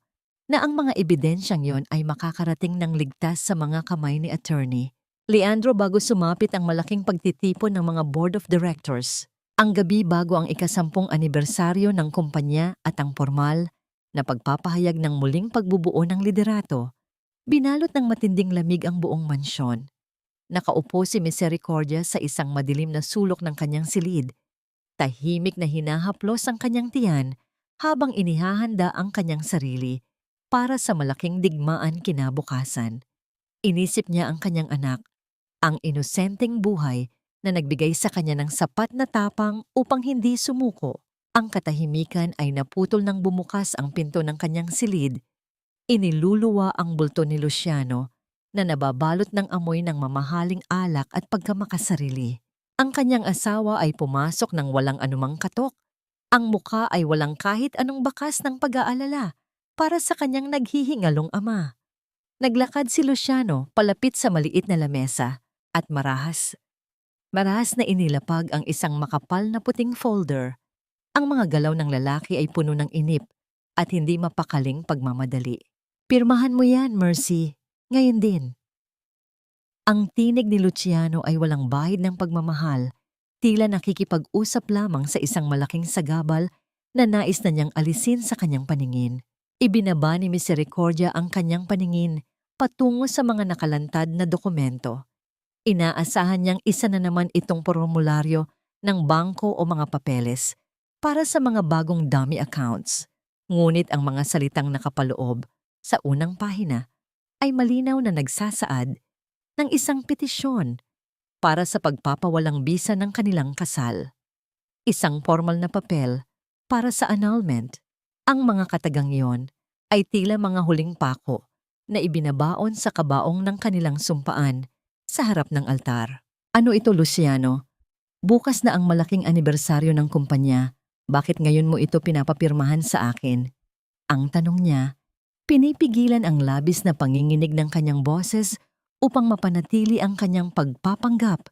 na ang mga ebidensyang yon ay makakarating ng ligtas sa mga kamay ni attorney Leandro bago sumapit ang malaking pagtitipon ng mga board of directors. Ang gabi bago ang ika-10 anibersaryo ng kumpanya at ang formal na pagpapahayag ng muling pagbubuo ng liderato, binalot ng matinding lamig ang buong mansyon. Nakaupo si Misericordia sa isang madilim na sulok ng kanyang silid. Tahimik na hinahaplos ang kanyang tiyan habang inihahanda ang kanyang sarili para sa malaking digmaan kinabukasan. Inisip niya ang kanyang anak, ang inosenteng buhay na nagbigay sa kanya ng sapat na tapang upang hindi sumuko. Ang katahimikan ay naputol nang bumukas ang pinto ng kanyang silid. Iniluluwa ang bulto ni Luciano na nababalot ng amoy ng mamahaling alak at pagkamakasarili. Ang kanyang asawa ay pumasok ng walang anumang katok. Ang mukha ay walang kahit anong bakas ng pag-aalala para sa kanyang naghihingalong ama. Naglakad si Luciano palapit sa maliit na lamesa at marahas na inilapag ang isang makapal na puting folder. Ang mga galaw ng lalaki ay puno ng inip at hindi mapakaling pagmamadali. Pirmahan mo yan, Mercy. Ngayon din. Ang tinig ni Luciano ay walang bahid ng pagmamahal, tila nakikipag-usap lamang sa isang malaking sagabal na nais na niyang alisin sa kanyang paningin. Ibinaba ni Misericordia ang kanyang paningin patungo sa mga nakalantad na dokumento. Inaasahan niyang isa na naman itong formularyo ng bangko o mga papeles para sa mga bagong dummy accounts. Ngunit ang mga salitang nakapaloob sa unang pahina ay malinaw na nagsasaad ng isang petisyon para sa pagpapawalang bisa ng kanilang kasal. Isang formal na papel para sa annulment. Ang mga katagang iyon ay tila mga huling pako na ibinabaon sa kabaong ng kanilang sumpaan sa harap ng altar. Ano ito, Luciano? Bukas na ang malaking anibersaryo ng kumpanya. Bakit ngayon mo ito pinapapirmahan sa akin? Ang tanong niya, pinipigilan ang labis na panginginig ng kanyang boses upang mapanatili ang kanyang pagpapanggap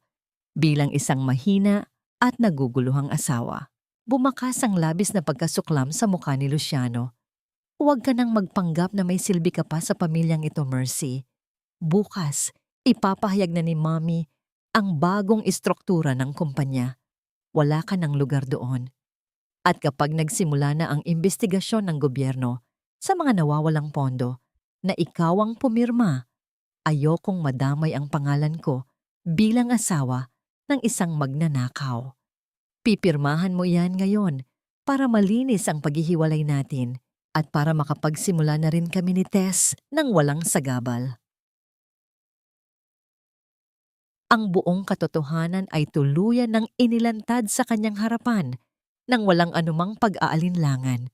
bilang isang mahina at naguguluhang asawa. Bumakas ang labis na pagkasuklam sa mukha ni Luciano. Huwag ka nang magpanggap na may silbi ka pa sa pamilyang ito, Mercy. Bukas, ipapahayag na ni Mommy ang bagong istruktura ng kumpanya. Wala ka ng lugar doon. At kapag nagsimula na ang imbestigasyon ng gobyerno sa mga nawawalang pondo na ikaw ang pumirma, ayokong madamay ang pangalan ko bilang asawa ng isang magnanakaw. Pipirmahan mo yan ngayon para malinis ang paghihiwalay natin at para makapagsimula na rin kami ni Tess ng walang sagabal. Ang buong katotohanan ay tuluyan ng inilantad sa kanyang harapan nang walang anumang pag-aalinlangan.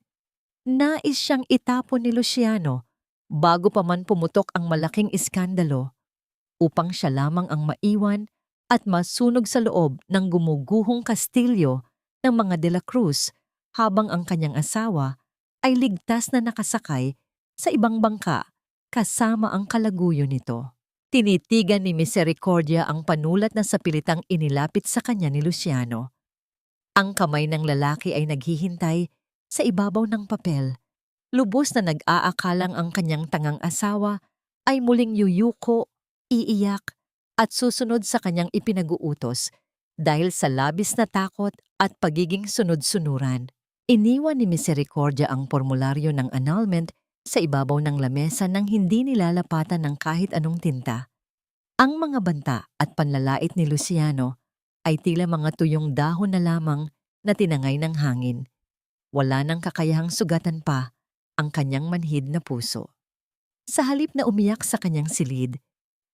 Nais siyang itapon ni Luciano bago pa man pumutok ang malaking iskandalo upang siya lamang ang maiwan at masunog sa loob ng gumuguhong kastilyo ng mga De la Cruz habang ang kanyang asawa ay ligtas na nakasakay sa ibang bangka kasama ang kalaguyo nito. Tinitigan ni Misericordia ang panulat na sa pilitang inilapit sa kanya ni Luciano. Ang kamay ng lalaki ay naghihintay sa ibabaw ng papel. Lubos na nag-aakalang ang kanyang tangang asawa ay muling yuyuko, iiyak at susunod sa kanyang ipinag-uutos dahil sa labis na takot at pagiging sunod-sunuran. Iniwan ni Misericordia ang formularyo ng annulment sa ibabaw ng lamesa nang hindi nilalapatan ng kahit anong tinta. Ang mga banta at panlalait ni Luciano ay tila mga tuyong dahon na lamang na tinangay ng hangin. Wala nang kakayahang sugatan pa ang kanyang manhid na puso. Sa halip na umiyak sa kanyang silid,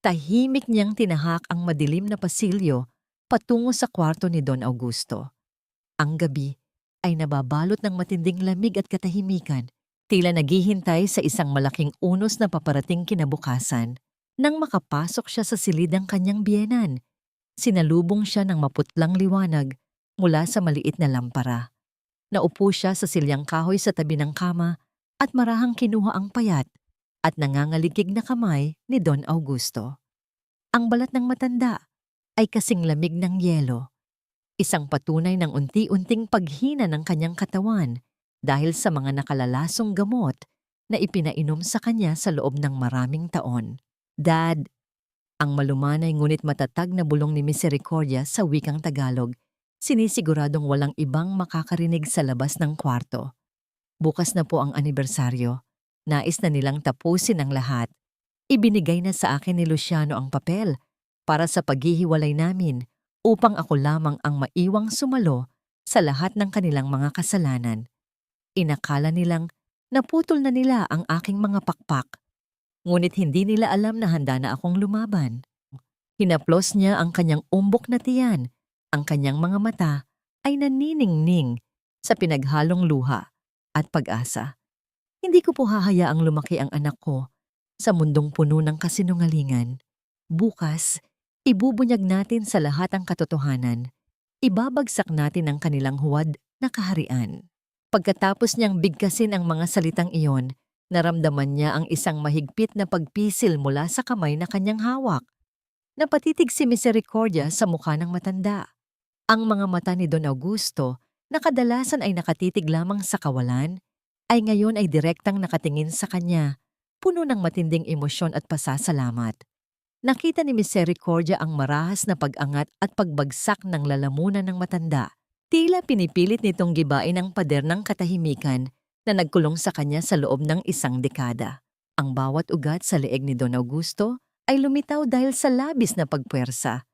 tahimik niyang tinahak ang madilim na pasilyo patungo sa kwarto ni Don Augusto. Ang gabi ay nababalot ng matinding lamig at katahimikan, tila naghihintay sa isang malaking unos na paparating kinabukasan. Nang makapasok siya sa silid ng kanyang biyenan, sinalubong siya ng maputlang liwanag mula sa maliit na lampara. Naupo siya sa silyang kahoy sa tabi ng kama at marahang kinuha ang payat at nangangaligig na kamay ni Don Augusto. Ang balat ng matanda ay kasing lamig ng yelo, isang patunay ng unti-unting paghina ng kanyang katawan dahil sa mga nakalalasong gamot na ipinainom sa kanya sa loob ng maraming taon. Dad, ang malumanay ngunit matatag na bulong ni Misericordia sa wikang Tagalog, sinisiguradong walang ibang makakarinig sa labas ng kwarto. Bukas na po ang anibersaryo. Nais na nilang tapusin ang lahat. Ibinigay na sa akin ni Luciano ang papel para sa paghihiwalay namin upang ako lamang ang maiwang sumalo sa lahat ng kanilang mga kasalanan. Inakala nilang naputol na nila ang aking mga pakpak. Ngunit hindi nila alam na handa na akong lumaban. Hinaplos niya ang kanyang umbok na tiyan. Ang kanyang mga mata ay naniningning sa pinaghalong luha at pag-asa. Hindi ko po hahayaang lumaki ang anak ko sa mundong puno ng kasinungalingan. Bukas, ibubunyag natin sa lahat ang katotohanan. Ibabagsak natin ang kanilang huwad na kaharian. Pagkatapos niyang bigkasin ang mga salitang iyon, naramdaman niya ang isang mahigpit na pagpisil mula sa kamay na kanyang hawak. Napatitig si Misericordia sa mukha ng matanda. Ang mga mata ni Don Augusto, na kadalasan ay nakatitig lamang sa kawalan, ay ngayon ay direktang nakatingin sa kanya, puno ng matinding emosyon at pasasalamat. Nakita ni Misericordia ang marahas na pag-angat at pagbagsak ng lalamunan ng matanda. Tila pinipilit nitong gibain ang pader ng katahimikan na nagkulong sa kanya sa loob ng isang dekada. Ang bawat ugat sa leeg ni Don Augusto ay lumitaw dahil sa labis na pagpuwersa.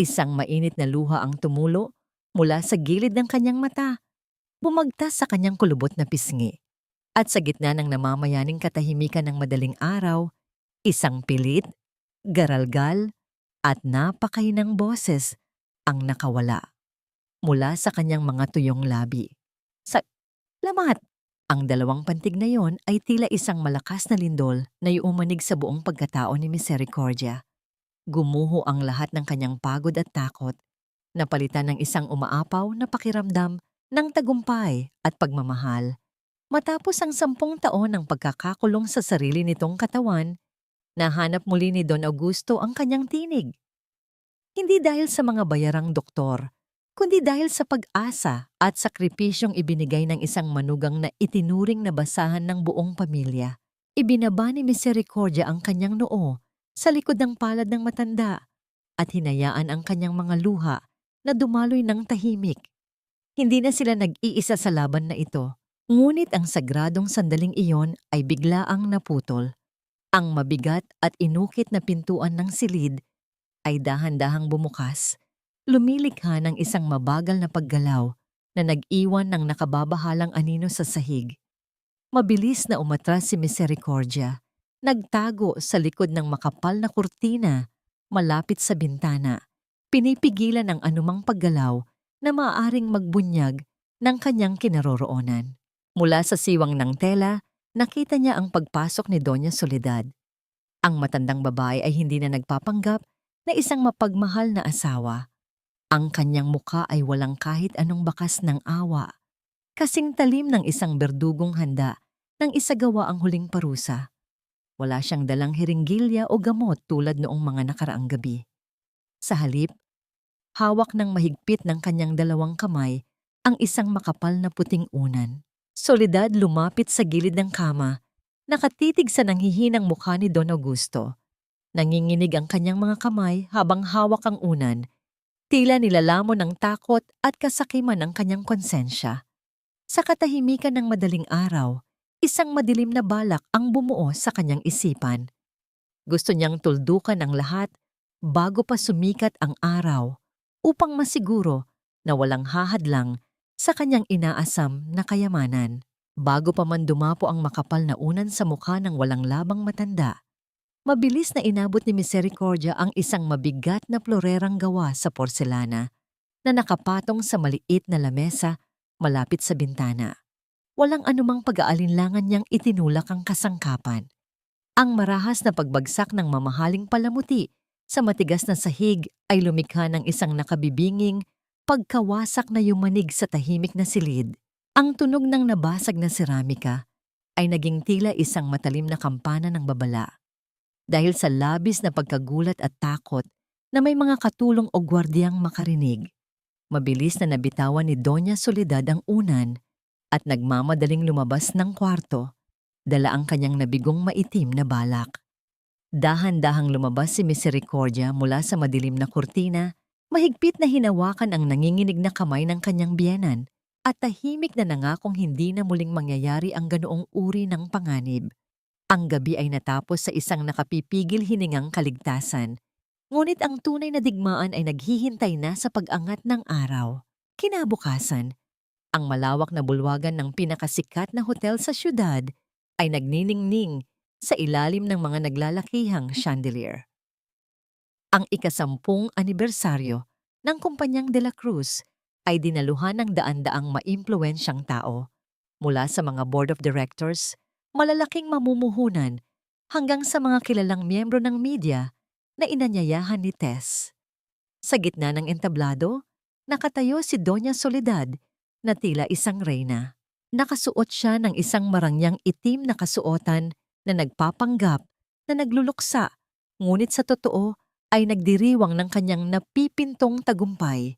Isang mainit na luha ang tumulo mula sa gilid ng kanyang mata, bumagtas sa kanyang kulubot na pisngi. At sa gitna ng namamayaning katahimikan ng madaling araw, isang pilit, garalgal, at napakainang boses ang nakawala mula sa kanyang mga tuyong labi. Lamat! Ang dalawang pantig na yon ay tila isang malakas na lindol na iumanig sa buong pagkatao ni Misericordia. Gumuho ang lahat ng kanyang pagod at takot, napalitan ng isang umaapaw na pakiramdam ng tagumpay at pagmamahal. Matapos ang 10 taon ng pagkakakulong sa sarili nitong katawan, nahanap muli ni Don Augusto ang kanyang tinig. Hindi dahil sa mga bayarang doktor, kundi dahil sa pag-asa at sakripisyong ibinigay ng isang manugang na itinuring na basahan ng buong pamilya. Ibinaba ni Misericordia ang kanyang noo sa likod ng palad ng matanda at hinayaan ang kanyang mga luha na dumaloy ng tahimik. Hindi na sila nag-iisa sa laban na ito, ngunit ang sagradong sandaling iyon ay biglaang naputol. Ang mabigat at inukit na pintuan ng silid ay dahan-dahang bumukas, lumilikha ng isang mabagal na paggalaw na nag-iwan ng nakababahalang anino sa sahig. Mabilis na umatras si Misericordia, nagtago sa likod ng makapal na kurtina malapit sa bintana, pinipigilan ang anumang paggalaw na maaaring magbunyag ng kanyang kinaroroonan. Mula sa siwang ng tela, nakita niya ang pagpasok ni Doña Soledad. Ang matandang babae ay hindi na nagpapanggap na isang mapagmahal na asawa. Ang kanyang muka ay walang kahit anong bakas ng awa, kasing talim ng isang berdugong handa nang isagawa ang huling parusa. Wala siyang dalang hiringgilya o gamot tulad noong mga nakaraang gabi. Sa halip, hawak ng mahigpit ng kanyang dalawang kamay ang isang makapal na puting unan. Soledad lumapit sa gilid ng kama, nakatitig sa nanghihinang mukha ni Don Augusto. Nanginginig ang kanyang mga kamay habang hawak ang unan, tila nilalamon ng takot at kasakiman ng kanyang konsensya. Sa katahimikan ng madaling araw, isang madilim na balak ang bumuo sa kanyang isipan. Gusto niyang tuldukan ang lahat bago pa sumikat ang araw upang masiguro na walang hahadlang sa kanyang inaasam na kayamanan. Bago pa man dumapo ang makapal na unan sa mukha ng walang labang matanda, mabilis na inabot ni Misericordia ang isang mabigat na florerang gawa sa porselana na nakapatong sa maliit na lamesa malapit sa bintana. Walang anumang pag-aalinlangan niyang itinulak ang kasangkapan. Ang marahas na pagbagsak ng mamahaling palamuti sa matigas na sahig ay lumikha ng isang nakabibinging pagkawasak na yumanig sa tahimik na silid. Ang tunog ng nabasag na seramika ay naging tila isang matalim na kampana ng babala. Dahil sa labis na pagkagulat at takot na may mga katulong o gwardiyang makarinig, mabilis na nabitawan ni Doña Soledad ang unan at nagmamadaling lumabas ng kwarto, dala ang kanyang nabigong maitim na balak. Dahan-dahang lumabas si Misericordia mula sa madilim na kurtina, mahigpit na hinawakan ang nanginginig na kamay ng kanyang biyenan at tahimik na nangakong hindi na muling mangyayari ang ganoong uri ng panganib. Ang gabi ay natapos sa isang nakapipigil hiningang kaligtasan, ngunit ang tunay na digmaan ay naghihintay na sa pag-angat ng araw. Kinabukasan, ang malawak na bulwagan ng pinakasikat na hotel sa syudad ay nagniningning sa ilalim ng mga naglalakihang chandelier. Ang ika-10 anibersaryo ng Kumpanyang de la Cruz ay dinaluhan ng daan-daang maimpluwensyang tao, mula sa mga board of directors, malalaking mamumuhunan, hanggang sa mga kilalang miyembro ng media na inanyayahan ni Tess. Sa gitna ng entablado, nakatayo si Doña Soledad na tila isang reyna. Nakasuot siya ng isang marangyang itim na kasuotan na nagpapanggap na nagluluksa, ngunit sa totoo ay nagdiriwang ng kanyang napipintong tagumpay.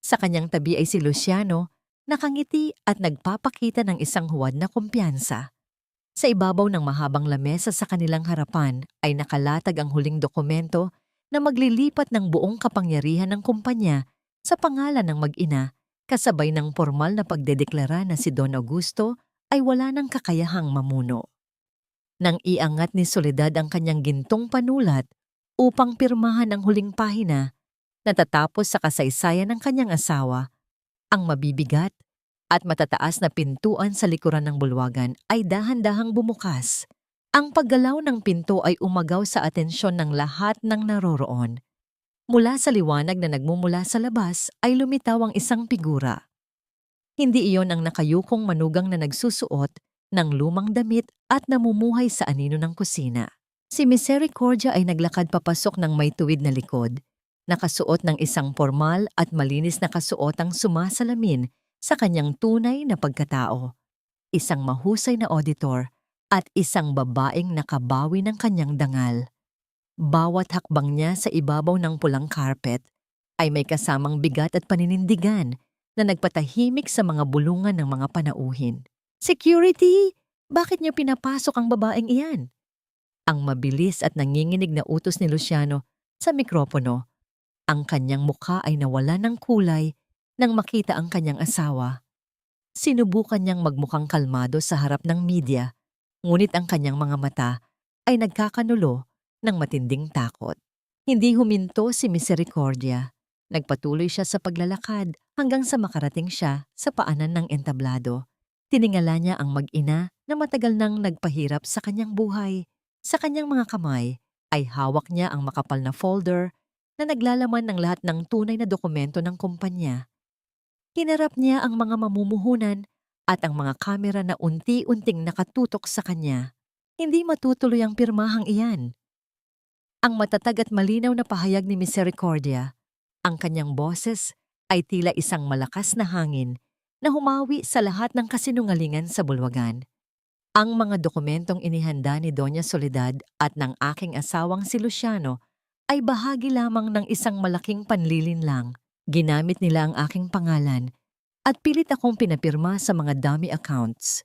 Sa kanyang tabi ay si Luciano, nakangiti at nagpapakita ng isang huwad na kumpiyansa. Sa ibabaw ng mahabang lamesa sa kanilang harapan ay nakalatag ang huling dokumento na maglilipat ng buong kapangyarihan ng kumpanya sa pangalan ng mag-ina, kasabay ng formal na pagdedeklara na si Don Augusto ay wala ng kakayahang mamuno. Nang iangat ni Soledad ang kanyang gintong panulat upang pirmahan ang huling pahina, natatapos sa kasaysayan ng kanyang asawa, ang mabibigat at matataas na pintuan sa likuran ng bulwagan ay dahan-dahang bumukas. Ang paggalaw ng pinto ay umagaw sa atensyon ng lahat ng naroroon. Mula sa liwanag na nagmumula sa labas ay lumitaw ang isang figura. Hindi iyon ang nakayukong manugang na nagsusuot ng lumang damit at namumuhay sa anino ng kusina. Si Misericordia ay naglakad papasok ng may tuwid na likod, nakasuot ng isang formal at malinis na kasuotang sumasalamin sa kanyang tunay na pagkatao. Isang mahusay na auditor at isang babaeng nakabawi ng kanyang dangal. Bawat hakbang niya sa ibabaw ng pulang carpet ay may kasamang bigat at paninindigan na nagpatahimik sa mga bulungan ng mga panauhin. "Security! Bakit niyo pinapasok ang babaeng iyan?" Ang mabilis at nanginginig na utos ni Luciano sa mikropono. Ang kanyang mukha ay nawala ng kulay nang makita ang kanyang asawa. Sinubukan niyang magmukhang kalmado sa harap ng media, ngunit ang kanyang mga mata ay nagkakanulo ng matinding takot. Hindi huminto si Misericordia. Nagpatuloy siya sa paglalakad hanggang sa makarating siya sa paanan ng entablado. Tiningala niya ang mag-ina na matagal nang nagpahirap sa kanyang buhay. Sa kanyang mga kamay ay hawak niya ang makapal na folder na naglalaman ng lahat ng tunay na dokumento ng kumpanya. Hinarap niya ang mga mamumuhunan at ang mga kamera na unti-unting nakatutok sa kanya. Hindi matutuloy ang pirmahang iyan. Ang matatag at malinaw na pahayag ni Misericordia, ang kanyang boses ay tila isang malakas na hangin na humawi sa lahat ng kasinungalingan sa bulwagan. Ang mga dokumentong inihanda ni Doña Soledad at ng aking asawang si Luciano ay bahagi lamang ng isang malaking panlilinlang. Ginamit nila ang aking pangalan at pilit akong pinapirma sa mga dummy accounts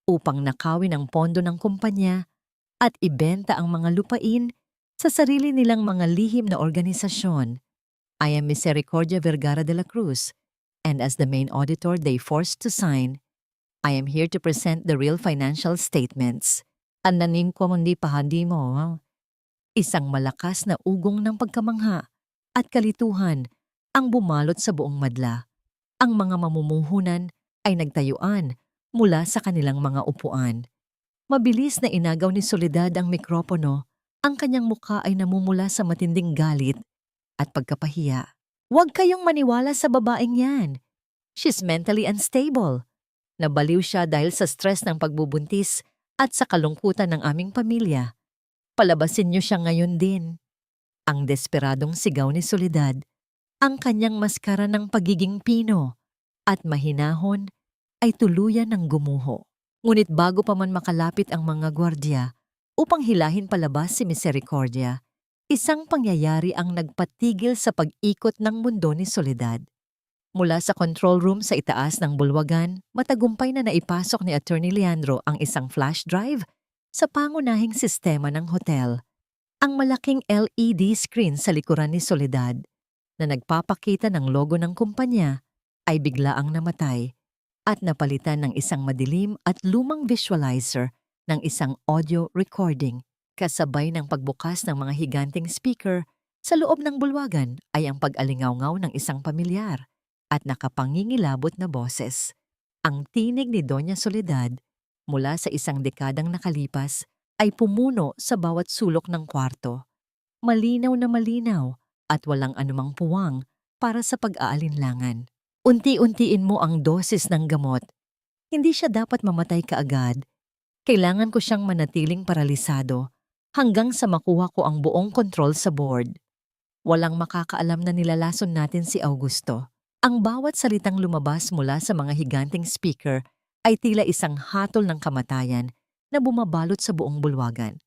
upang nakawin ang pondo ng kumpanya at ibenta ang mga lupain sa sarili nilang mga lihim na organisasyon. I am Misericordia Vergara de la Cruz, and as the main auditor they forced to sign, I am here to present the real financial statements. Ananim ko mundi pahandi mo. Isang malakas na ugong ng pagkamangha at kalituhan ang bumalot sa buong madla. Ang mga mamumuhunan ay nagtayuan mula sa kanilang mga upuan. Mabilis na inagaw ni Soledad ang mikropono. Ang kanyang mukha ay namumula sa matinding galit at pagkapahiya. Huwag kayong maniwala sa babaeng yan. She's mentally unstable. Nabaliw siya dahil sa stress ng pagbubuntis at sa kalungkutan ng aming pamilya. Palabasin niyo siya ngayon din. Ang desperadong sigaw ni Soledad, ang kanyang maskara ng pagiging pino at mahinahon ay tuluyan ng gumuho. Ngunit bago pa man makalapit ang mga gwardya upang hilahin palabas si Misericordia, isang pangyayari ang nagpatigil sa pag-ikot ng mundo ni Soledad. Mula sa control room sa itaas ng bulwagan, matagumpay na naipasok ni Attorney Leandro ang isang flash drive sa pangunahing sistema ng hotel. Ang malaking LED screen sa likuran ni Soledad na nagpapakita ng logo ng kumpanya ay biglaang namatay at napalitan ng isang madilim at lumang visualizer ng isang audio recording. Kasabay ng pagbukas ng mga higanting speaker sa loob ng bulwagan ay ang pag-alingaw-ngaw ng isang pamilyar at nakapangingilabot na boses. Ang tinig ni Doña Soledad mula sa isang dekadang nakalipas ay pumuno sa bawat sulok ng kwarto. Malinaw na malinaw at walang anumang puwang para sa pag-aalinlangan. Unti-untiin mo ang dosis ng gamot. Hindi siya dapat mamatay kaagad. Kailangan ko siyang manatiling paralisado hanggang sa makuha ko ang buong kontrol sa board. Walang makakaalam na nilalason natin si Augusto. Ang bawat salitang lumabas mula sa mga higanting speaker ay tila isang hatol ng kamatayan na bumabalot sa buong bulwagan.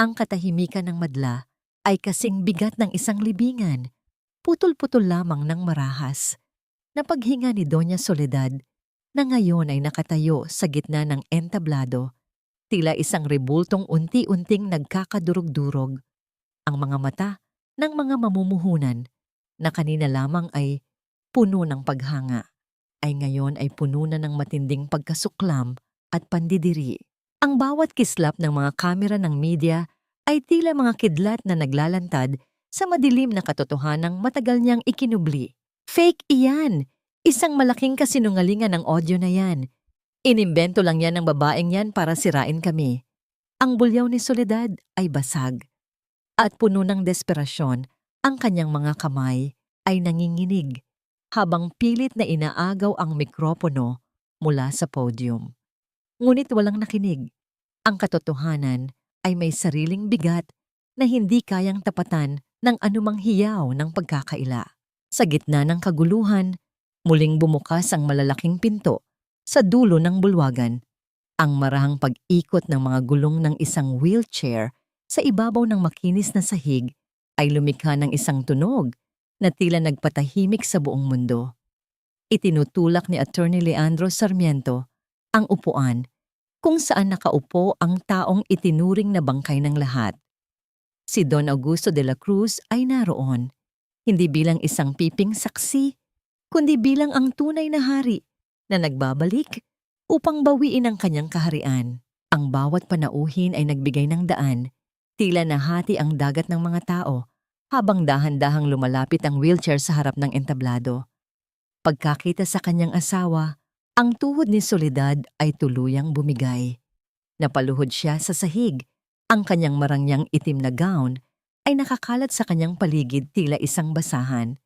Ang katahimikan ng madla ay kasing bigat ng isang libingan, putol-putol lamang ng marahas. Napaghinga ni Doña Soledad na ngayon ay nakatayo sa gitna ng entablado, tila isang rebultong unti-unting nagkakadurog-durog. Ang mga mata ng mga mamumuhunan na kanina lamang ay puno ng paghanga, ay ngayon ay puno na ng matinding pagkasuklam at pandidiri. Ang bawat kislap ng mga kamera ng media ay tila mga kidlat na naglalantad sa madilim na katotohanang matagal niyang ikinubli. Fake iyan! Isang malaking kasinungalingan ng audio na yan. Inimbento lang yan ng babaeng yan para sirain kami. Ang bulyaw ni Soledad ay basag. At puno ng desperasyon, ang kanyang mga kamay ay nanginginig habang pilit na inaagaw ang mikropono mula sa podium. Ngunit walang nakinig. Ang katotohanan ay may sariling bigat na hindi kayang tapatan ng anumang hiyaw ng pagkakaila. Sa gitna ng kaguluhan, muling bumukas ang malalaking pinto sa dulo ng bulwagan. Ang marahang pag-ikot ng mga gulong ng isang wheelchair sa ibabaw ng makinis na sahig ay lumikha ng isang tunog na tila nagpatahimik sa buong mundo. Itinutulak ni Attorney Leandro Sarmiento ang upuan kung saan nakaupo ang taong itinuring na bangkay ng lahat. Si Don Augusto de la Cruz ay naroon, hindi bilang isang piping saksi, kundi bilang ang tunay na hari na nagbabalik upang bawiin ang kanyang kaharian. Ang bawat panauhin ay nagbigay ng daan, tila nahati ang dagat ng mga tao habang dahan-dahang lumalapit ang wheelchair sa harap ng entablado. Pagkakita sa kanyang asawa, ang tuhod ni Soledad ay tuluyang bumigay. Napaluhod siya sa sahig, Ang kanyang marangyang itim na gown ay nakakalat sa kanyang paligid tila isang basahan.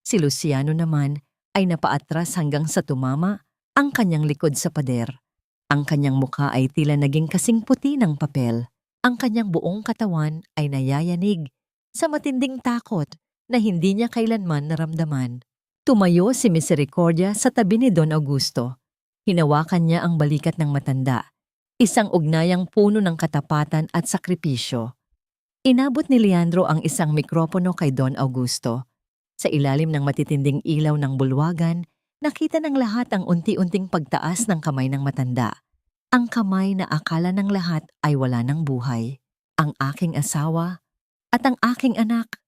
Si Luciano naman ay napaatras hanggang sa tumama ang kanyang likod sa pader. Ang kanyang mukha ay tila naging kasing puti ng papel. Ang kanyang buong katawan ay nayayanig sa matinding takot na hindi niya kailanman naramdaman. Tumayo si Misericordia sa tabi ni Don Augusto. Hinawakan niya ang balikat ng matanda, isang ugnayang puno ng katapatan at sakripisyo. Inabot ni Leandro ang isang mikropono kay Don Augusto. Sa ilalim ng matitinding ilaw ng bulwagan, nakita ng lahat ang unti-unting pagtaas ng kamay ng matanda. Ang kamay na akala ng lahat ay wala ng buhay. Ang aking asawa at ang aking anak.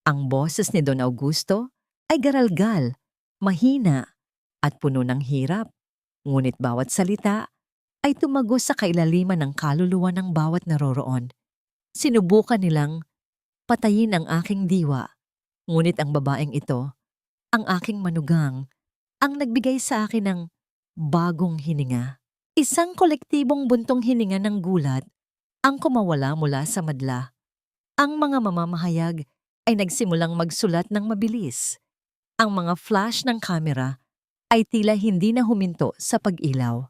Ang boses ni Don Augusto ay garalgal, mahina at puno ng hirap. Ngunit bawat salita ay tumagos sa kailaliman ng kaluluwa ng bawat naroroon. Sinubukan nilang patayin ang aking diwa. Ngunit ang babaeng ito, ang aking manugang, ang nagbigay sa akin ng bagong hininga. Isang kolektibong buntong hininga ng gulat ang kumawala mula sa madla. Ang mga mamamahayag ay nagsimulang magsulat ng mabilis. Ang mga flash ng kamera ay tila hindi na huminto sa pag-ilaw.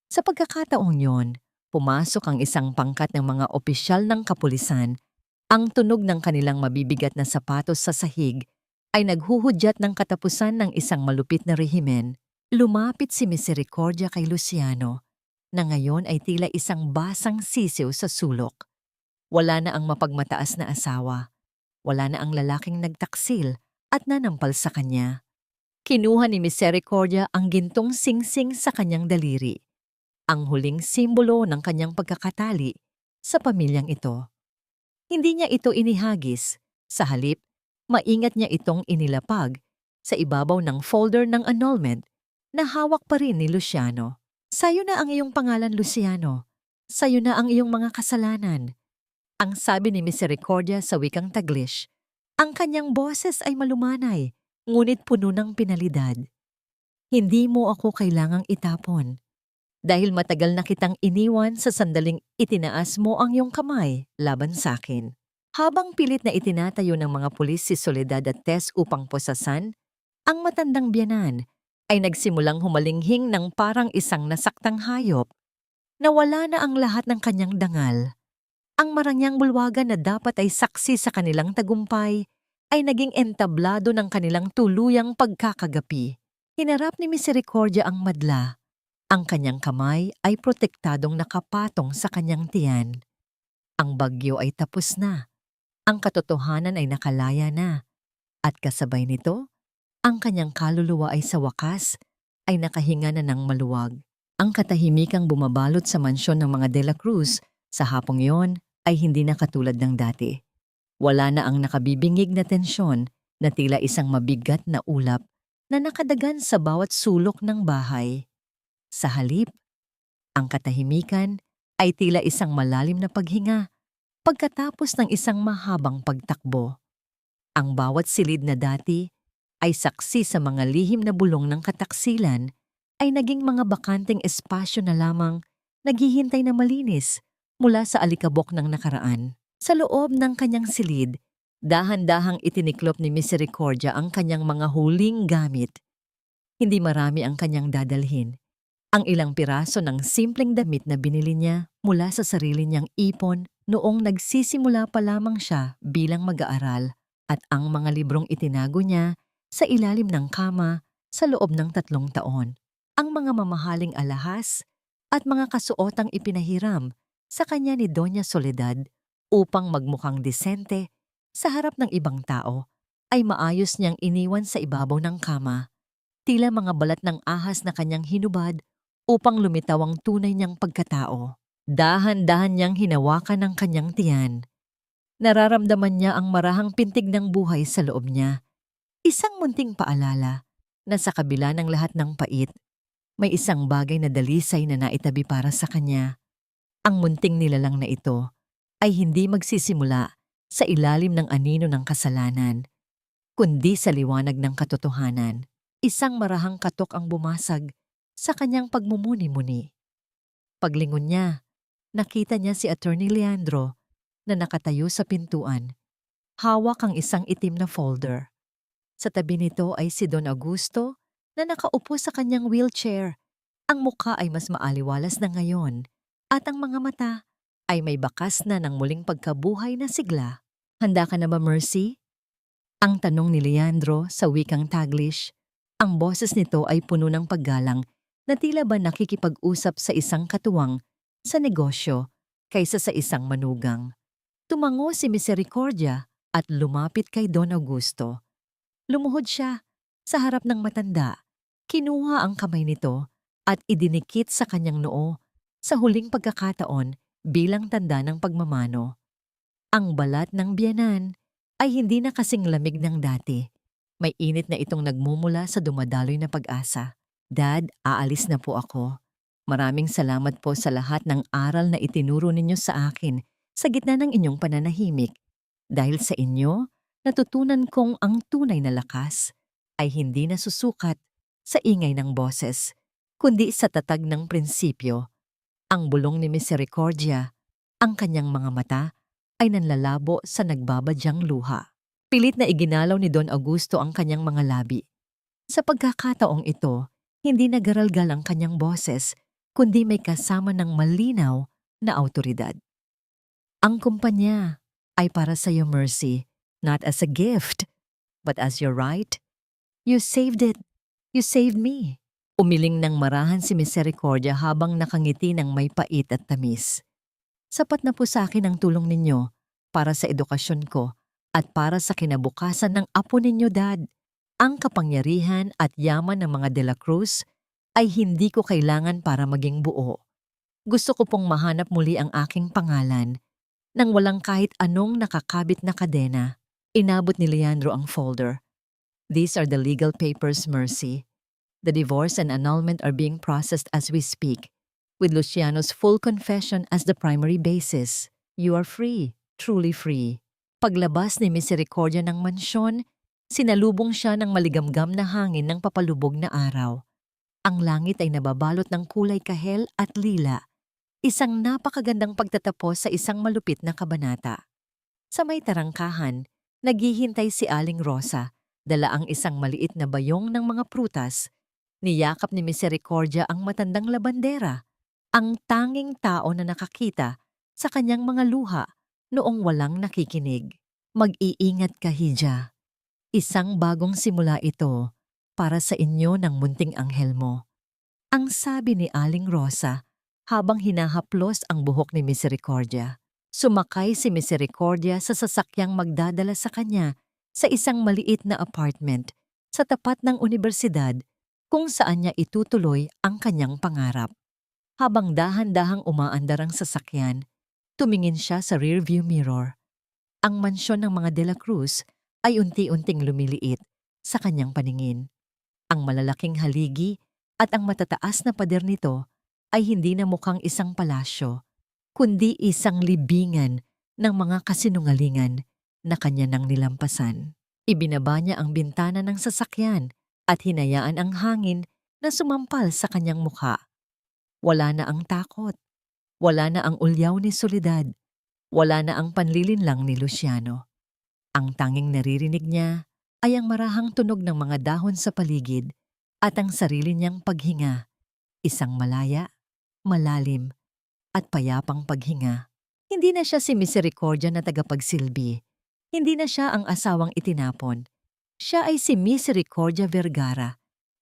Sa pagkakataong yon, pumasok ang isang pangkat ng mga opisyal ng kapulisan. Ang tunog ng kanilang mabibigat na sapatos sa sahig ay naghuhudyat ng katapusan ng isang malupit na rehimen. Lumapit si Misericordia kay Luciano, na ngayon ay tila isang basang sisiw sa sulok. Wala na ang mapagmataas na asawa. Wala na ang lalaking nagtaksil at nanampal sa kanya. Kinuha ni Misericordia ang gintong singsing sa kanyang daliri, ang huling simbolo ng kanyang pagkakatali sa pamilyang ito. Hindi niya ito inihagis. Sa halip, maingat niya itong inilapag sa ibabaw ng folder ng annulment na hawak pa rin ni Luciano. Sayo na ang iyong pangalan, Luciano. Sayo na ang iyong mga kasalanan. Ang sabi ni Misericordia sa wikang Taglish. Ang kanyang boses ay malumanay, ngunit puno ng pinalidad. Hindi mo ako kailangang itapon. Dahil matagal na kitang iniwan sa sandaling itinaas mo ang iyong kamay laban sa akin. Habang pilit na itinatayo ng mga pulis si Soledad at Tess upang posasan, ang matandang biyanan ay nagsimulang humalinghing ng parang isang nasaktang hayop. Nawala na ang lahat ng kanyang dangal. Ang marangyang bulwagan na dapat ay saksi sa kanilang tagumpay ay naging entablado ng kanilang tuluyang pagkakagapi. Hinarap ni Misericordia ang madla. Ang kanyang kamay ay protektadong nakapatong sa kanyang tiyan. Ang bagyo ay tapos na. Ang katotohanan ay nakalaya na. At kasabay nito, ang kanyang kaluluwa ay sa wakas ay nakahinga na ng maluwag. Ang katahimikang bumabalot sa mansyon ng mga De La Cruz sa hapong yon ay hindi na katulad ng dati. Wala na ang nakabibingig na tensyon na tila isang mabigat na ulap na nakadagan sa bawat sulok ng bahay. Sa halip, ang katahimikan ay tila isang malalim na paghinga pagkatapos ng isang mahabang pagtakbo. Ang bawat silid na dati ay saksi sa mga lihim na bulong ng kataksilan ay naging mga bakanteng espasyo na lamang naghihintay na malinis mula sa alikabok ng nakaraan. Sa loob ng kanyang silid, dahan-dahang itiniklop ni Misericordia ang kanyang mga huling gamit. Hindi marami ang kanyang dadalhin. Ang ilang piraso ng simpleng damit na binili niya mula sa sarili niyang ipon noong nagsisimula pa lamang siya bilang mag-aaral at ang mga librong itinago niya sa ilalim ng kama sa loob ng 3 taon. Ang mga mamahaling alahas at mga kasuotang ipinahiram sa kanya ni Doña Soledad upang magmukhang disente sa harap ng ibang tao ay maayos niyang iniwan sa ibabaw ng kama. Tila mga balat ng ahas na kanyang hinubad upang lumitaw ang tunay niyang pagkatao. Dahan-dahan niyang hinawakan ang kanyang tiyan. Nararamdaman niya ang marahang pintig ng buhay sa loob niya. Isang munting paalala na sa kabila ng lahat ng pait, may isang bagay na dalisay na naitabi para sa kanya. Ang munting nilalang na ito ay hindi magsisimula sa ilalim ng anino ng kasalanan, kundi sa liwanag ng katotohanan. Isang marahang katok ang bumasag sa kanyang pagmumuni-muni. Paglingon niya, nakita niya si Attorney Leandro na nakatayo sa pintuan. Hawak ang isang itim na folder. Sa tabi nito ay si Don Augusto na nakaupo sa kanyang wheelchair. Ang mukha ay mas maaliwalas na ngayon at ang mga mata ay may bakas na ng muling pagkabuhay na sigla. Handa ka na ba, Mercy? Ang tanong ni Leandro sa wikang Taglish. Ang boses nito ay puno ng paggalang na tila ba nakikipag-usap sa isang katuwang sa negosyo kaysa sa isang manugang. Tumango si Misericordia at lumapit kay Don Augusto. Lumuhod siya sa harap ng matanda. Kinuha ang kamay nito at idinikit sa kanyang noo sa huling pagkakataon bilang tanda ng pagmamano. Ang balat ng biyenan ay hindi na kasing lamig ng dati. May init na itong nagmumula sa dumadaloy na pag-asa. Dad, aalis na po ako. Maraming salamat po sa lahat ng aral na itinuro ninyo sa akin sa gitna ng inyong pananahimik. Dahil sa inyo, natutunan kong ang tunay na lakas ay hindi nasusukat sa ingay ng boses, kundi sa tatag ng prinsipyo. Ang bulong ni Misericordia, ang kanyang mga mata, ay nanlalabo sa nagbabadyang luha. Pilit na iginalaw ni Don Augusto ang kanyang mga labi. Sa pagkakataong ito, hindi nagaralgal ang kanyang boses, kundi may kasama ng malinaw na awtoridad. Ang kumpanya ay para sa iyo, Mercy, not as a gift, but as your right. You saved it. You saved me. Umiling ng marahan si Misericordia habang nakangiti ng may pait at tamis. Sapat na po sa akin ang tulong ninyo para sa edukasyon ko at para sa kinabukasan ng apo ninyo, Dad. Ang kapangyarihan at yaman ng mga De La Cruz ay hindi ko kailangan para maging buo. Gusto ko pong mahanap muli ang aking pangalan nang walang kahit anong nakakabit na kadena. Inabot ni Leandro ang folder. These are the legal papers, Mercy. The divorce and annulment are being processed as we speak, with Luciano's full confession as the primary basis. You are free, truly free. Paglabas ni Misericordia ng mansyon, sinalubong siya ng maligamgam na hangin ng papalubog na araw. Ang langit ay nababalot ng kulay kahel at lila, isang napakagandang pagtatapos sa isang malupit na kabanata. Sa may tarangkahan, naghihintay si Aling Rosa, dala ang isang maliit na bayong ng mga prutas. Niyakap ni Misericordia ang matandang labandera, ang tanging tao na nakakita sa kanyang mga luha noong walang nakikinig. Mag-iingat ka, Hija. Isang bagong simula ito para sa inyo ng munting anghel mo. Ang sabi ni Aling Rosa habang hinahaplos ang buhok ni Misericordia. Sumakay si Misericordia sa sasakyang magdadala sa kanya sa isang maliit na apartment sa tapat ng universidad kung saan niya itutuloy ang kanyang pangarap. Habang dahan-dahang umaandar ang sasakyan, tumingin siya sa rearview mirror. Ang mansyon ng mga De La Cruz ay unti-unting lumiliit sa kanyang paningin. Ang malalaking haligi at ang matataas na pader nito ay hindi na mukhang isang palasyo, kundi isang libingan ng mga kasinungalingan na kanya nang nilampasan. Ibinaba niya ang bintana ng sasakyan at hinayaan ang hangin na sumampal sa kanyang mukha. Wala na ang takot. Wala na ang ulyaw ni Soledad. Wala na ang panlilinlang ni Luciano. Ang tanging naririnig niya ay ang marahang tunog ng mga dahon sa paligid at ang sarili niyang paghinga, isang malaya, malalim, at payapang paghinga. Hindi na siya si Misericordia na tagapagsilbi. Hindi na siya ang asawang itinapon. Siya ay si Misericordia Vergara,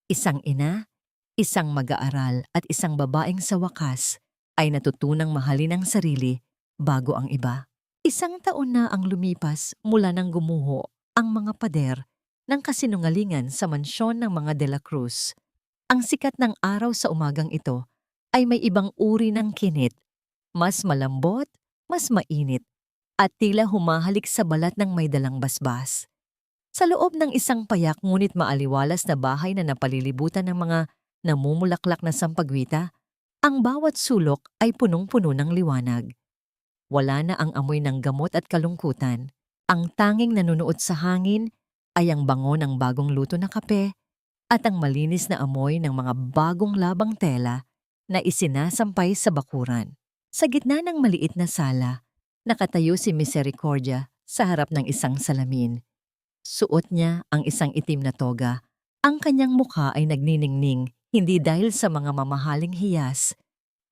isang ina, isang mag-aaral at isang babaeng sa wakas ay natutunang mahalin ang sarili bago ang iba. Isang taon na ang lumipas mula nang gumuho ang mga pader ng kasinungalingan sa mansyon ng mga De La Cruz. Ang sikat ng araw sa umagang ito ay may ibang uri ng kinit, mas malambot, mas mainit, at tila humahalik sa balat ng may dalang basbas. Sa loob ng isang payak ngunit maaliwalas na bahay na napalilibutan ng mga namumulaklak na sampagwita, ang bawat sulok ay punong-puno ng liwanag. Wala na ang amoy ng gamot at kalungkutan. Ang tanging nanunuot sa hangin ay ang bango ng bagong luto na kape at ang malinis na amoy ng mga bagong labang tela na isinasampay sa bakuran. Sa gitna ng maliit na sala, nakatayo si Misericordia sa harap ng isang salamin. Suot niya ang isang itim na toga. Ang kanyang mukha ay nagniningning hindi dahil sa mga mamahaling hiyas,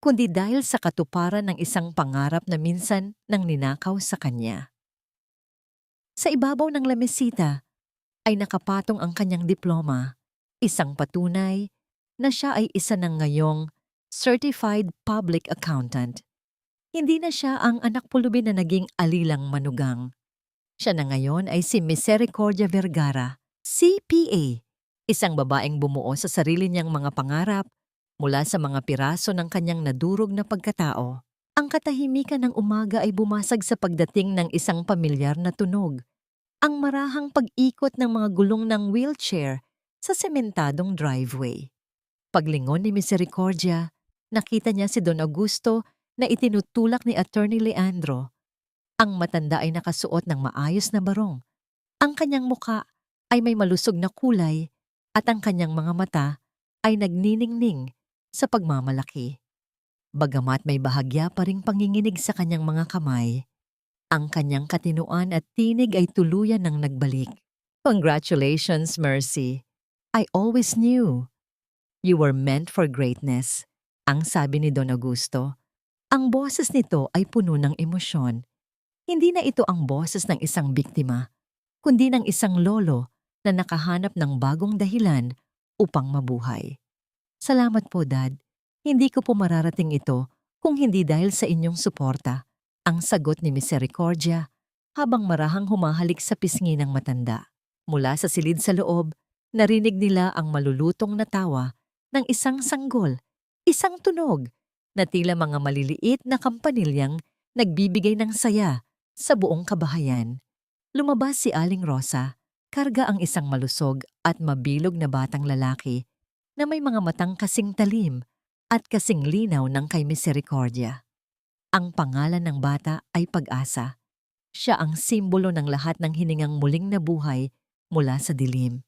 kundi dahil sa katuparan ng isang pangarap na minsan nang ninakaw sa kanya. Sa ibabaw ng lamesita ay nakapatong ang kanyang diploma, isang patunay na siya ay isa ng ngayong Certified Public Accountant. Hindi na siya ang anak pulubi na naging alilang manugang. Siya na ngayon ay si Misericordia Vergara, CPA, isang babaeng bumuo sa sarili niyang mga pangarap mula sa mga piraso ng kanyang nadurog na pagkatao. Ang katahimikan ng umaga ay bumasag sa pagdating ng isang pamilyar na tunog. Ang marahang pag-ikot ng mga gulong ng wheelchair sa sementadong driveway. Paglingon ni Misericordia, nakita niya si Don Augusto na itinutulak ni Attorney Leandro. Ang matanda ay nakasuot ng maayos na barong. Ang kanyang muka ay may malusog na kulay at ang kanyang mga mata ay nagniningning sa pagmamalaki. Bagamat may bahagya pa ring panginginig sa kanyang mga kamay, ang kanyang katinuan at tinig ay tuluyan ng nagbalik. Congratulations, Mercy. I always knew you were meant for greatness, ang sabi ni Don Augusto. Ang boses nito ay puno ng emosyon. Hindi na ito ang boses ng isang biktima, kundi ng isang lolo na nakahanap ng bagong dahilan upang mabuhay. Salamat po, Dad. Hindi ko po mararating ito kung hindi dahil sa inyong suporta, ang sagot ni Misericordia habang marahang humahalik sa pisngi ng matanda. Mula sa silid sa loob, narinig nila ang malulutong na tawa ng isang sanggol, isang tunog na tila mga maliliit na kampanilyang nagbibigay ng saya sa buong kabahayan. Lumabas si Aling Rosa, karga ang isang malusog at mabilog na batang lalaki na may mga matang kasing talim at kasing linaw ng kay Misericordia. Ang pangalan ng bata ay Pag-asa. Siya ang simbolo ng lahat ng hiningang muling nabuhay mula sa dilim.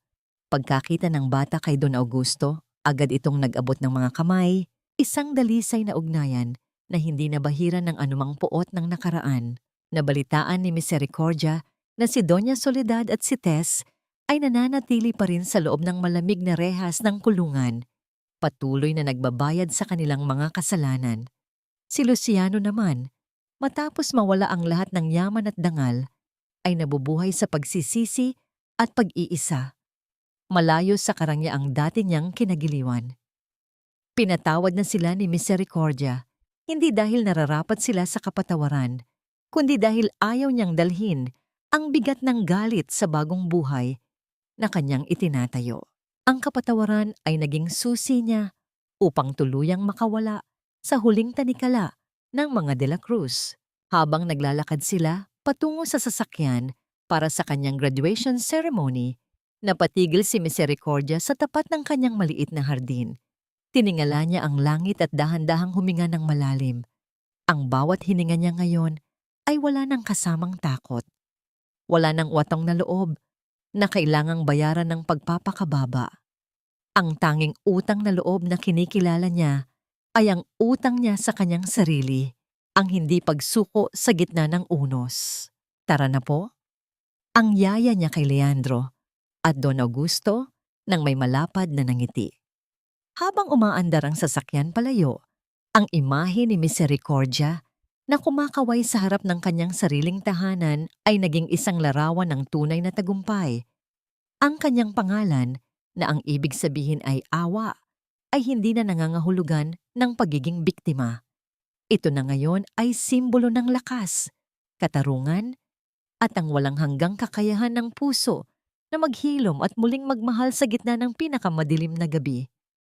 Pagkakita ng bata kay Don Augusto, agad itong nag-abot ng mga kamay, isang dalisay na ugnayan na hindi nabahiran ng anumang puot ng nakaraan. Nabalitaan ni Misericordia na si Doña Soledad at si Tess ay nananatili pa rin sa loob ng malamig na rehas ng kulungan, patuloy na nagbabayad sa kanilang mga kasalanan. Si Luciano naman, matapos mawala ang lahat ng yaman at dangal, ay nabubuhay sa pagsisisi at pag-iisa, malayo sa karangyang dati niyang kinagiliwan. Pinatawad na sila ni Misericordia, hindi dahil nararapat sila sa kapatawaran, kundi dahil ayaw niyang dalhin ang bigat ng galit sa bagong buhay na kanyang itinatayo. Ang kapatawaran ay naging susi niya upang tuluyang makawala sa huling tanikala ng mga De la Cruz. Habang naglalakad sila patungo sa sasakyan para sa kanyang graduation ceremony, napatigil si Misericordia sa tapat ng kanyang maliit na hardin. Tiningala niya ang langit at dahan-dahang huminga ng malalim. Ang bawat hininga niya ngayon ay wala ng kasamang takot. Wala ng watong na loob na kailangang bayaran ng pagpapakababa. Ang tanging utang na loob na kinikilala niya ay ang utang niya sa kanyang sarili, ang hindi pagsuko sa gitna ng unos. Tara na po. Ang yaya niya kay Leandro at Don Augusto nang may malapad na nangiti. Habang umaandar ang sasakyan palayo, ang imahe ni Misericordia na kumakaway sa harap ng kanyang sariling tahanan ay naging isang larawan ng tunay na tagumpay. Ang kanyang pangalan, na ang ibig sabihin ay awa, ay hindi na nangangahulugan ng pagiging biktima. Ito na ngayon ay simbolo ng lakas, katarungan, at ang walang hanggang kakayahan ng puso na maghilom at muling magmahal sa gitna ng pinakamadilim na gabi.